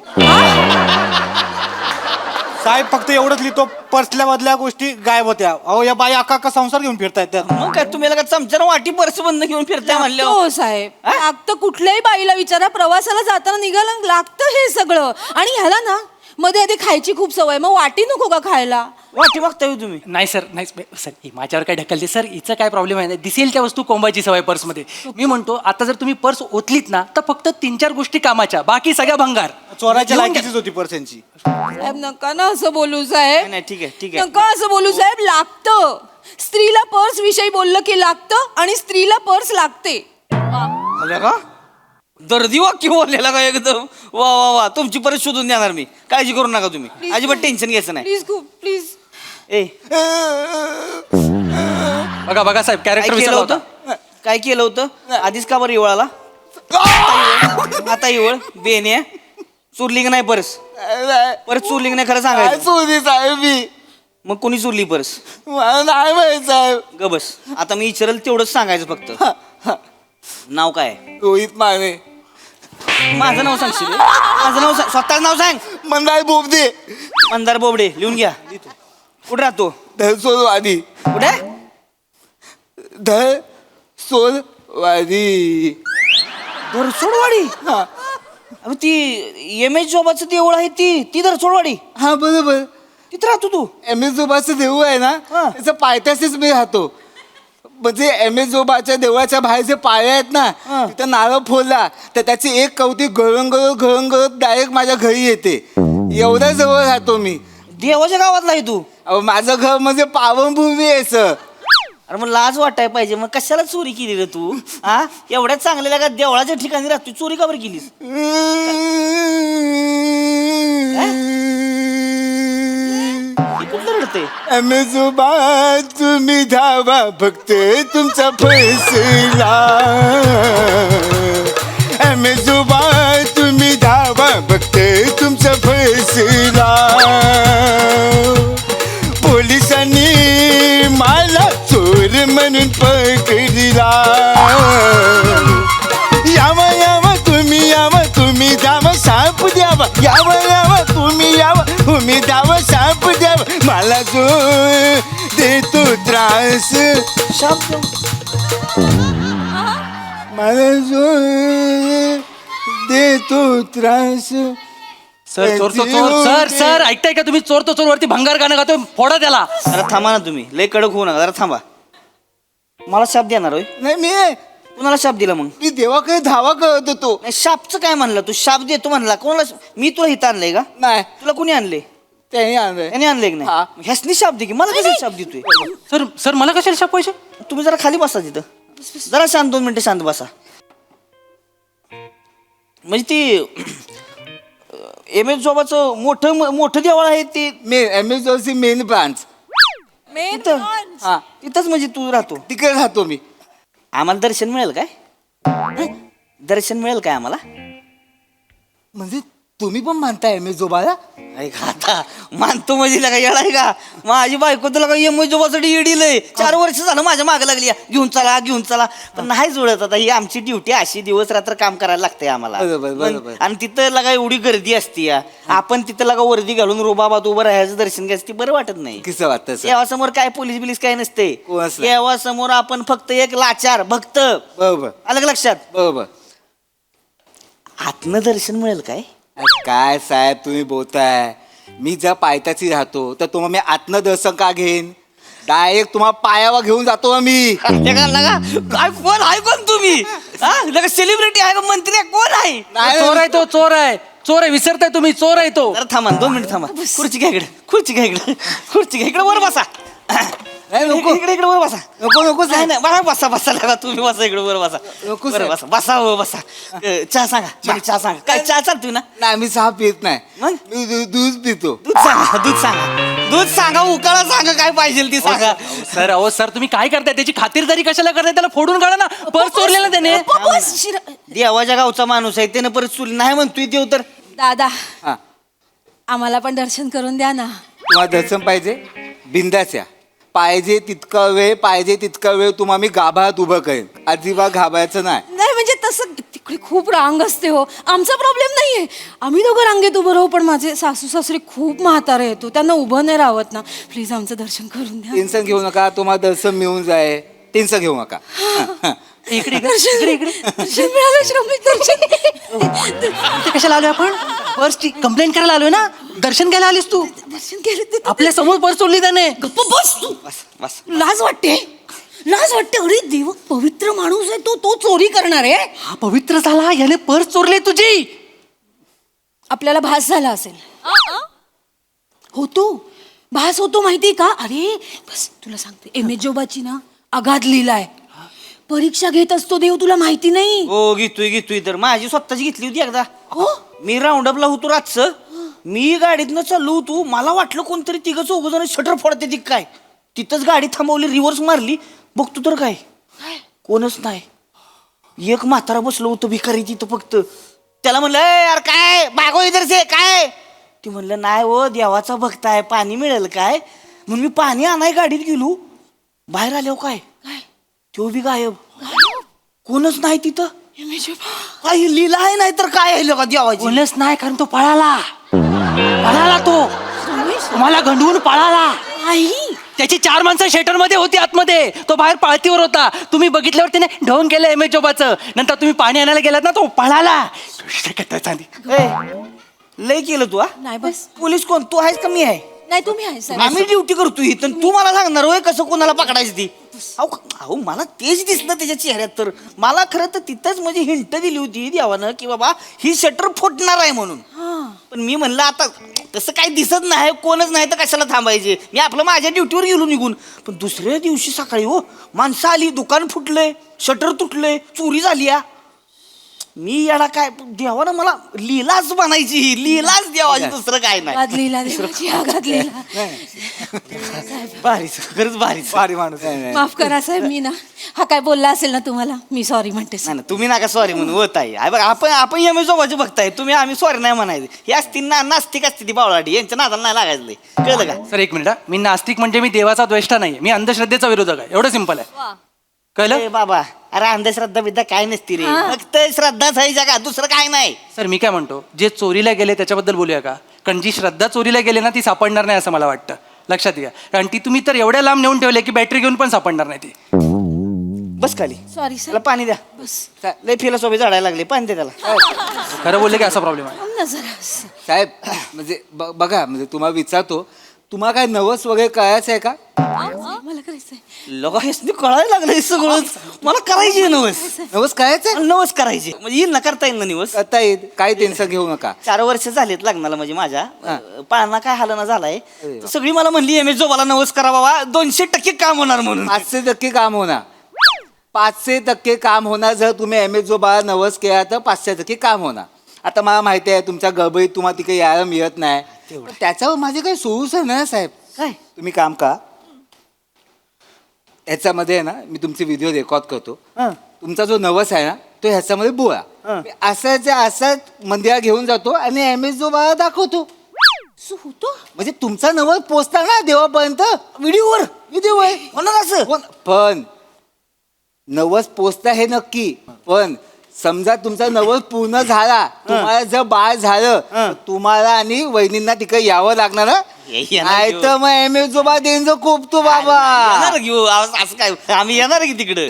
साहेब फक्त एवढंच लिहितो, पर्सल्या बदल्या गोष्टी गायब होत्या. अहो या बाई अक्का संसार घेऊन फिरतायत त्या. मग काय तुम्ही चमच्यानं वाटी पर्स बंद घेऊन फिरताय म्हणलं. हो साहेब, लागतं. कुठल्याही बाईला विचारा, प्रवासाला जाताना निघाला लागतं हे सगळं. आणि ह्याला ना मध्ये आधी खायची खूप सवय, मग वाटी नको का खायला? वाटी बघताय तुम्ही? नाही सर, नाही सर, माझ्यावर काय ढकलते सर, हिचं काय प्रॉब्लेम आहे, दिसेल त्या वस्तू कोंबायची सवय पर्समध्ये. मी म्हणतो आता जर तुम्ही पर्स ओतलीत ना तर फक्त 3-4 गोष्टी कामाच्या, बाकी सगळ्या भंगार. चोराच्या लायकीचीच होती पर्सेंची. साहेब नका ना असं बोलू साहेब. नाही ठीक आहे नका असं बोलू साहेब. लागतं. स्त्रीला पर्स विषयी बोललं की लागतं, आणि स्त्रीला पर्स लागते. आलं का दर्दी वाक्य बोललेला का एकदम. वा वा वा, तुमची परत शोधून देणार मी, काळजी करू नका तुम्ही, अजिबात टेन्शन घ्यायचं नाही. प्लीज खूप प्लीज. ए बघा साहेब, काय कॅरेक्टर केलं विचारलं होतं. होतं? काय केलं होतं आधीच? का बरं इवळाला? आता इवळ बेने चुरली का नाही पर्स? परत चुरली का नाही खरं सांगायचं? चोरी साहेब मी. मग कोणी चुरली पर्स? मला नाही माहित साहेब. ग बस, आता मी विचारल तेवढंच सांगायचं फक्त. नाव काय? रोहित माने. माझं नाव सांगशील? माझं नाव सांग, स्वतःच नाव सांग. मंदार बोबदे. मंदार बोबडे. लिहून घ्या. कुठे राहतो? धरसोलवाडी. कुठे? धरसोलवाडी. धरसोडवाडी? हा अबे ती एम एच जोबाचं देऊळ आहे, ती धरसोडवाडी. हा बरोबर. तिथं राहतो तू? एम एस जोबाचं देऊळ आहे ना, हा. त्याचं पायथ्याशीच मी राहतो. म्हणजे एम एस जोबाच्या देवळाच्या बाहेर जे पाय आहेत ना, हा. तिथं नारळ फोडला तर त्याची एक कवटी घळंगळत डायरेक्ट माझ्या घरी येते. एवढ्या जवळ राहतो मी. देवाच्या गावातला आहे तू? अहो माझं घर म्हणजे पावनभूमी आहे सर. अरे मग लाज वाटाय पाहिजे, मग कशाला चोरी केली रे तू? हा एवढ्या चांगल्या का देवळाच्या ठिकाणी राहतो, चोरी का बरं केलीस? कुठलं रडते? एम एस जोबा तुम्ही धावा फक्त तुमचा फैसला. एम एस जोबा तुम्ही धावा फक्त तुमचा फैसला. पोलिसांनी मला चोर म्हणून पकडला. यावा यावा तुम्ही द्यावा साप द्यावा. यावा तुम्ही द्यावा साप द्यावा. मला जो देतो त्रास, मला जो देतो त्रास. सर सर ऐकताय का तुम्ही? चोर तो चोर वरती भंगार गाणं गातोय, फोडा त्याला. जरा थांबा ना तुम्ही, लय कडक होऊ नका, जरा थांबा. मला शाप देणार होय? नाही कुणाला शाप दिला मग? मी देवाकडे धावा करत होतो. नाही शापचं काय म्हणलं तू? शाप देतो म्हणला कोणाला? मी तुला इथं आणलंय का? नाही तुला कोणी आणले? त्याने आणलंय. त्याने आणलंय की हा. नाही? ह्यासनी शाप दे की, मला कशाला शाप देतोय? सर मला कशाला शाप पाहिजे? तुम्ही जरा खाली बसा तिथं, जरा शांत 2 मिनिटं शांत बसा. म्हणजे ती एम एस जोबाचं मोठं देवळ आहे ते मेन एम एस जोबची मेन ब्रांच. तिथं? हा तिथंच म्हणजे तू राहतो? तिकडे राहतो मी. आम्हाला दर्शन मिळेल काय? दर्शन मिळेल काय आम्हाला? म्हणजे तुम्ही पण मानताय एम एस जोबाला? ऐका आता, मानतो म्हणजे लगा येणार का? माझी बायको तुला का एम जोबासाठी येडीलंय. 4 वर्ष झालं माझ्या मागे लागली, घेऊन चला. पण नाही जुळत. आता ही आमची ड्युटी अशी, दिवस रात्र काम करायला लागतंय आम्हाला. बरोबर. आणि तिथं लगा एवढी गर्दी असती, आपण तिथं लगा वर्दी घालून रोबाबात उभं राहायचं, दर्शन घ्यायचं, ती बरं वाटत नाही. कसं वाटतं सर? देवासमोर काय पोलीस बिलीस काय नसते. कोण असलं? देवासमोर आपण फक्त एक लाचार भक्त. बरोबर अलग लक्षात? बरोबर. आतनं दर्शन मिळेल काय? काय साहेब तुम्ही बोलताय? मी जर पायथ्याशी राहतो तर तुम्हाला मी आत्म दर्शन का घेईन? डायरेक्ट तुम्हाला पायावर घेऊन जातो मी. काय कोण आहे कोण तुम्ही? लगा सेलिब्रिटी आहे का? मंत्री आहे? कोण आहे? चोर आहे तो, चोर आहे. विसरताय तुम्ही, चोर आहे तो. जरा थांबा 2 मिनिट थांबा. खुर्ची घ्या इकडे वर बसा. नाही, नको. इकडे इकडे वर बसा. नको नको नाही नाही बघा बसा बसा लागा तुम्ही बसा इकडे वर बसा. नको बरं साहेब. बसा बसा हो बसा. चहा सांगा चहा सांगा. काय चहा चालतोय ना? नाही मी चहा पित नाही मग? मी दूध पितो. दूध सांगा दूध सांगा दूध सांगा उकाळा सांगा काय पाहिजे ती सांगा. सर अहो सर तुम्ही काय करताय त्याची खातिरदारी कशाला करताय त्याला फोडून काढा ना पर्स चोरलेला त्याने बस, शिरा- देवाच्या गावचा माणूस आहे त्यानं परत चुली नाही म्हणतोय देव तर. दादा हा आम्हाला पण दर्शन करून द्या ना. तुम्हाला दर्शन पाहिजे बिंदाच्या पाहिजे तितका वेळ तुम्हाला मी गाभात उभं करेन. अजिबात घाबरायचं नाही. नाही म्हणजे तसं तिकडे खूप रांग असते हो. आमचा प्रॉब्लेम नाहीये. आम्ही दोघं रांगेत उभं राहू पण माझे सासू सासरे खूप म्हातारे येतो त्यांना उभं नाही राहत ना. प्लीज आमचं दर्शन करून द्या. टेन्शन घेऊ नका तुम्हाला दर्शन मिळून जाय. टेन्शन घेऊ नका. इकडे दर्शन दर्शन मिळालं श्रमिक दर्शन. इथे कशाला आलोय आपण पर्सची कंप्लेंट करायला आलोय ना दर्शन घ्यायला आलीस तू दर्शन केलं ते आपल्या समोर पर्स चोरली त्याने गप्प बस तू. बस लाज वाटते अरे देव पवित्र माणूस आहे तो चोरी करणार आहे. हा पवित्र झाला याने पर्स चोरली तुझी. आपल्याला भास झाला असेल. भास होतो माहितीये का. अरे बस तुला सांगते एम एस जोबाची ना अगाध लीला आहे. परीक्षा घेत असतो देव तुला माहिती नाही. हो घेतोय तर माझी स्वतःची घेतली होती एकदा. हो मी राऊंडअपला होतो रातचं. मी गाडीतनं चाललो होतो मला वाटलं कोणतरी तिघं चौघ जण शटर फोडते ती काय. तिथंच गाडी थांबवली रिव्हर्स मारली बघतो तर काय कोणच नाही. एक म्हातारा बसलो होतो भिकारी तिथं फक्त. त्याला म्हणलं "ए, यार काय बागो इधर से काय. ती म्हणलं नाही हो देवाचा भक्त आहे पाणी मिळेल काय. म्हणून मी पाणी आणाय गाडीत गेलो. बाहेर आल्यावर काय तो बी गायब. कोणच नाही तिथं. काही लिहिलं आहे नाही तर काय आहे का देवाची. कोणच नाही कारण तो पळाला तो तुम्हाला गंडवून पळाला. त्याची 4 माणसं शेटर मध्ये होती आतमध्ये तो बाहेर पाळतीवर होता. तुम्ही बघितल्यावर त्याने ढोंग केलं एम एच जोबाचं. नंतर तुम्ही पाणी आणायला गेलात ना तो पळाला. ए, लय केलं तू हा. नाही बस पोलीस कोण तू आहेस का मी आहे. नाही तुम्ही आहे सर. आम्ही ड्युटी करतो इथं तू मला सांगणार होय कसं कोणाला पकडायची ती. अहो मला तेच दिसलं त्याच्या चेहऱ्यात. तर मला खरं तर तिथंच म्हणजे हिंट दिली होती देवानं की बाबा ही शटर फुटणार आहे म्हणून. पण मी म्हणलं आता तसं काही दिसत नाही कोणच नाही तर कशाला थांबायचे. मी आपलं माझ्या ड्युटीवर गेलो निघून. पण दुसऱ्या दिवशी सकाळी हो माणसं आली दुकान फुटलंय शटर तुटलंय चोरी झाली. मी याला काय देवानं मला लीलाच बनायची. लीलाच देवाची दुसरं काय नाही. आघात लीला. भारीच खरंच भारीच. भारी माणूस आहे. माफ करा साहेब मी ना हा काय बोलला असेल ना तुम्हाला मी सॉरी म्हणते नाही ना तुम्ही नका सॉरी म्हणून होत आहे. बघा आपण एम एस जोबाचे बघताय तुम्ही आम्ही सॉरी नाही म्हणायचं. हे असती नास्तिक असते ती बावळाटी यांच्या नादाला नाही लागायचं लय. कळलं का. सर 1 मिनिट मी नास्तिक म्हणजे मी देवाचा द्वेष्टा नाही मी अंधश्रद्धेचा विरोधक आहे एवढं सिंपल आहे. कळलं ए बाबा अरे अंधश्रद्धा बिद्धा काय नसती रे. फक्त श्रद्धाच आहे जगा दुसरं काय नाही. सर मी काय म्हणतो जे चोरीला गेले त्याच्याबद्दल बोलूया का. कारण जी श्रद्धा चोरीला गेले ना ती सापडणार नाही असं मला वाटतं. लक्षात घ्या कारण ती तुम्ही तर एवढ्या लांब नेऊन ठेवले की बॅटरी घेऊन पण सापडणार नाही ती. बस खाली सॉरी त्याला सर. पाणी द्या. लय फिलॉसॉफी झाडायला लागली पाणी दे त्याला. खरं बोलले की असा प्रॉब्लेम आहे. साहेब म्हणजे बघा म्हणजे तुम्हाला विचारतो तुम्हाला काय नवस वगैरे कळायचं आहे का. मला करायचंय. लोक हेच कळायला लागलं सगळं. मला करायची नवस. नवस कळायचं नवस करायची म्हणजे येईल ना करता येईल ना निवस. आता येईल काही टेन्शन घेऊ नका. 4 वर्ष झालेत लग्नाला म्हणजे माझ्या पाळणा काय हालना झालाय. तर सगळी मला म्हणली एम एस जोबाला नवस करा बाबा 200% काम होणार म्हणून. 500% काम होणार. 500% काम होणार. जर तुम्ही एम एस जोबाला नवस केला तर 500% काम होणार. आता मला माहिती आहे तुमच्या गडबडीत तुम्हाला तिकडे यायला मिळत नाही. पण त्याच्यावर माझे काही सोल्युशन आहे साहेब. काय तुम्ही काम का ह्याच्यामध्ये आहे ना मी तुमचे व्हिडिओ रेकॉर्ड करतो. तुमचा जो नवस आहे ना तो ह्याच्यामध्ये बोळा असाच मंदिरात घेऊन जातो आणि एम एस जोबाला दाखवतो. म्हणजे तुमचा नवस पोचता ना देवापर्यंत व्हिडिओवर होणार असं. पण नवस पोचता हे नक्की. पण समजा तुमचा नवस पूर्ण झाला तुम्हाला जर बाळ झालं तर तुम्हाला आणि वहिनींना तिकडे यावं लागणार. नाही तर मग एम एस जोबा देणं खूप तू बाबा. येणार घेऊ असं काय आम्ही येणार की तिकडे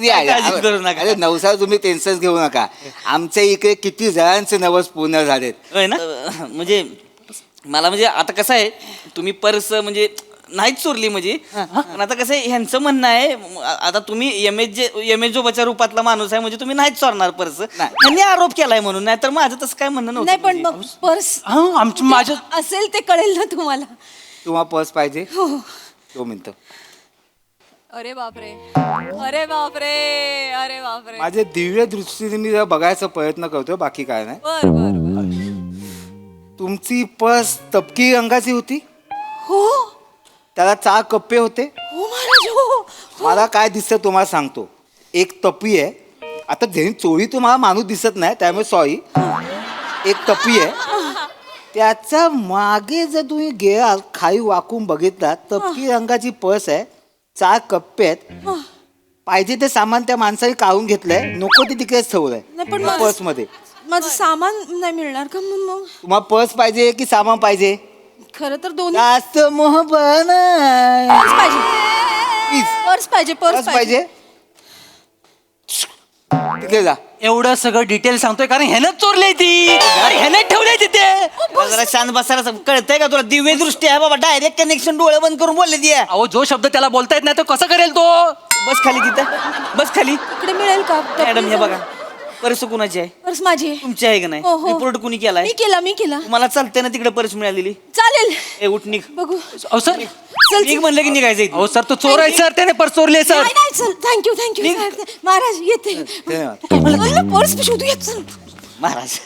करू नका. अरे नवसा तुम्ही टेन्शन घेऊ नका. आमच्या इकडे किती जणांचे नवस पूर्ण झालेत. होय ना. म्हणजे मला म्हणजे आता कसं आहे तुम्ही पर्स म्हणजे नाहीच चोरली म्हणजे. पण आता कसं आहे ह्यांचं म्हणणं आहे आता तुम्ही एम एस जोबाच्या रूपातला माणूस आहे म्हणजे तुम्ही नाहीच चोरणार पर्स. त्यांनी आरोप केलाय म्हणून. नाही तर माझं तसं काय म्हणणं नाही नव्हतं. पण मग पर्स आमचं माझं असेल ते कळेल ना तुम्हाला. तुम्हाला पर्स पाहिजे 2 मिनिटं. अरे बापरे अरे बापरे अरे बापरे माझे दिव्य दृष्टीने मी जरा बघायचा प्रयत्न करतोय, बाकी काय नाही. बर बर बर तुमची पर्स तपकी रंगाची होती, हो त्याला 4 कप्पे होते. हो महाराज हो मला काय दिसतं तुम्हाला सांगतो. एक टपी आहे, आता ज्यांनी चोरी तुम्हाला माणूस दिसत नाही त्यामुळे सॉरी. एक टपी आहे, त्याच्या मागे जर तुम्ही गेला खाली वाकून बघितला, तपकी रंगाची पर्स आहे, 4 कप्पे आहेत. पाहिजे ते सामान त्या माणसाने काढून घेतलंय, नको ते तिकडेच ठेवलंय नाही, पण पर्स मध्ये. माझं सामान नाही मिळणार का मग तुम्हाला पर्स पाहिजे की सामान पाहिजे? खरं तर दोन्ही जास्त मोहब्बत नाही. पर्स पाहिजे Please. पर्स पाहिजे पर्स पर्स पाहिजे पाहिजे, तिकडे जा. एवढं सगळं डिटेल सांगतोय कारण ह्यानं चोरले ती अरे ह्यानं ठेवले तिथे. जरा शांत बसायला कळतंय का तुला? दिव्य दृष्टी आहे बाबा, डायरेक्ट कनेक्शन डोळे बंद करून बोलले ती. अहो जो शब्द त्याला बोलता येत नाही तो कसं करेल तो. बस खाली तिथं, बस खाली. इकडे मिळेल का मॅडम हे बघा, पर्स कुणाची आहे? पर्स माझी आहे. तुमची आहे का नाही? हो, हो. रिपोर्ट कुणी केलाय? मी केला मला चालतंय ना तिकडे पर्स मिळालेली? चालेल ए उठ निघ. बघू अहो सर निघ म्हणलं की निघायचं इथं. अहो सर तो चोर आहे सर, त्याने पर्स चोरले सर. नाही नाही चल थँक्यू महाराज येते मला पर्स शोधू येत चल महाराज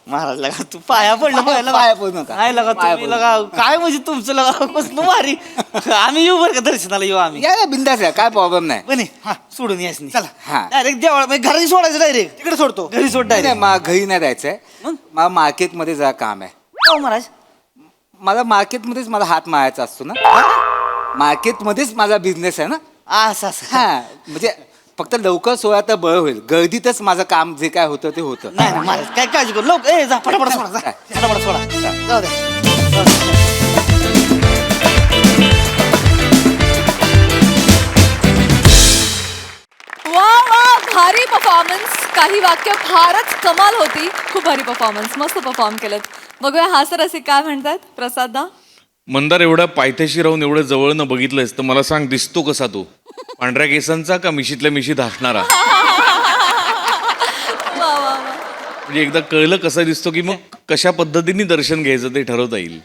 महाराज लगा तू पाया पडलं पाया पडू नका. काय लगा तुम्ही लगा काय म्हणजे तुमचं लगा बसलो भारी. आम्ही येऊ बरं का दर्शनाला येऊ आम्ही. या बिंदास आहे, काय प्रॉब्लेम नाही. बने हा सोडून यास नाही. चला. हा. डायरेक्ट देवळा घरी सोडायचं डायरेक्ट. तिकडे सोडतो. घरी सोड नाही, डायरेक्ट. मला घरी नाही जायचंय, मला मार्केटमध्ये जरा काम आहे. हो महाराज मला मार्केटमध्येच मला हात मारायचा असतो ना, मार्केटमध्येच माझा बिझनेस आहे ना. असं असं हा म्हणजे फक्त लवकर सोळा तर बरं होईल, गर्दीतच माझं काम जे काय होतं ते होतं. नाही नाही महाराज काय काळजी करू लोक ए जा फटाफट सोडा जा. फटाफट सोडा जाऊ द्या. वा वा भारी परफॉर्मन्स काही वाक्य फारच कमाल होती खूप भारी परफॉर्मन्स मस्त परफॉर्म केलं बघूया हा सर असे काय म्हणतात प्रसादा मंदार एवढ्या पायथ्याशी राहून एवढं जवळनं बघितलंयस तर मला सांग दिसतो कसा तो पांढऱ्या केसांचा का मिशीतल्या मिशीत हसणारा म्हणजे एकदा कळलं कसा दिसतो की मग कशा पद्धतीने दर्शन घ्यायचं ते ठरवता येईल.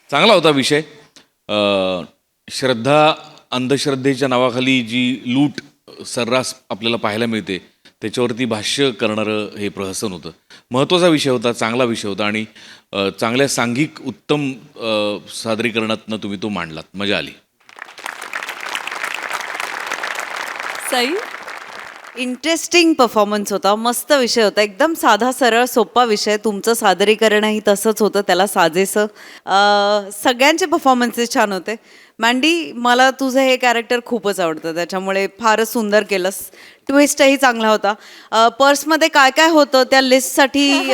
चांगला होता विषय. श्रद्धा अंधश्रद्धेच्या नावाखाली जी लूट सर्रास आपल्याला पाहायला मिळते त्याच्यावरती भाष्य करणारं हे प्रहसन होतं. महत्त्वाचा विषय होता, चांगला विषय होता आणि चांगल्या सांघिक उत्तम सादरीकरणातनं तुम्ही तो मांडलात. मजा आली. सई इंटरेस्टिंग परफॉर्मन्स होता, मस्त विषय होता, एकदम साधा सरळ सोपा विषय. तुमचं सादरीकरणही तसंच होतं, त्याला साजेसं. सगळ्यांचे परफॉर्मन्सेस छान होते. मँडी मला तुझं हे कॅरेक्टर खूपच आवडतं, त्याच्यामुळे फारच सुंदर केलंस. ट्विस्टही चांगला होता. पर्समध्ये काय काय होतं त्या लिस्टसाठी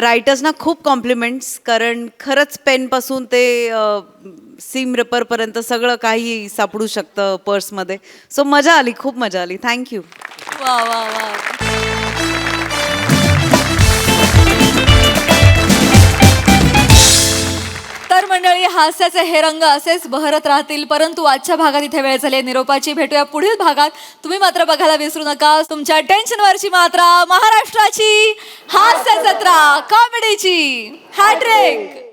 रायटर्सना खूप कॉम्प्लिमेंट्स, कारण खरंच पेनपासून ते सीम रेपरपर्यंत सगळं काही सापडू शकतं पर्समध्ये. सो मजा आली, खूप मजा आली. थँक्यू. वा वा वा तर मंडळी हास्याचे हे रंग असेच बहरत राहतील, परंतु आजच्या भागात इथे वेळ झाली निरोपाची. भेटूया पुढील भागात. तुम्ही मात्र बघायला विसरू नका तुमच्या टेन्शनवरची मात्रा, महाराष्ट्राची हास्य जत्रा, कॉमेडीची हॅट्रिक.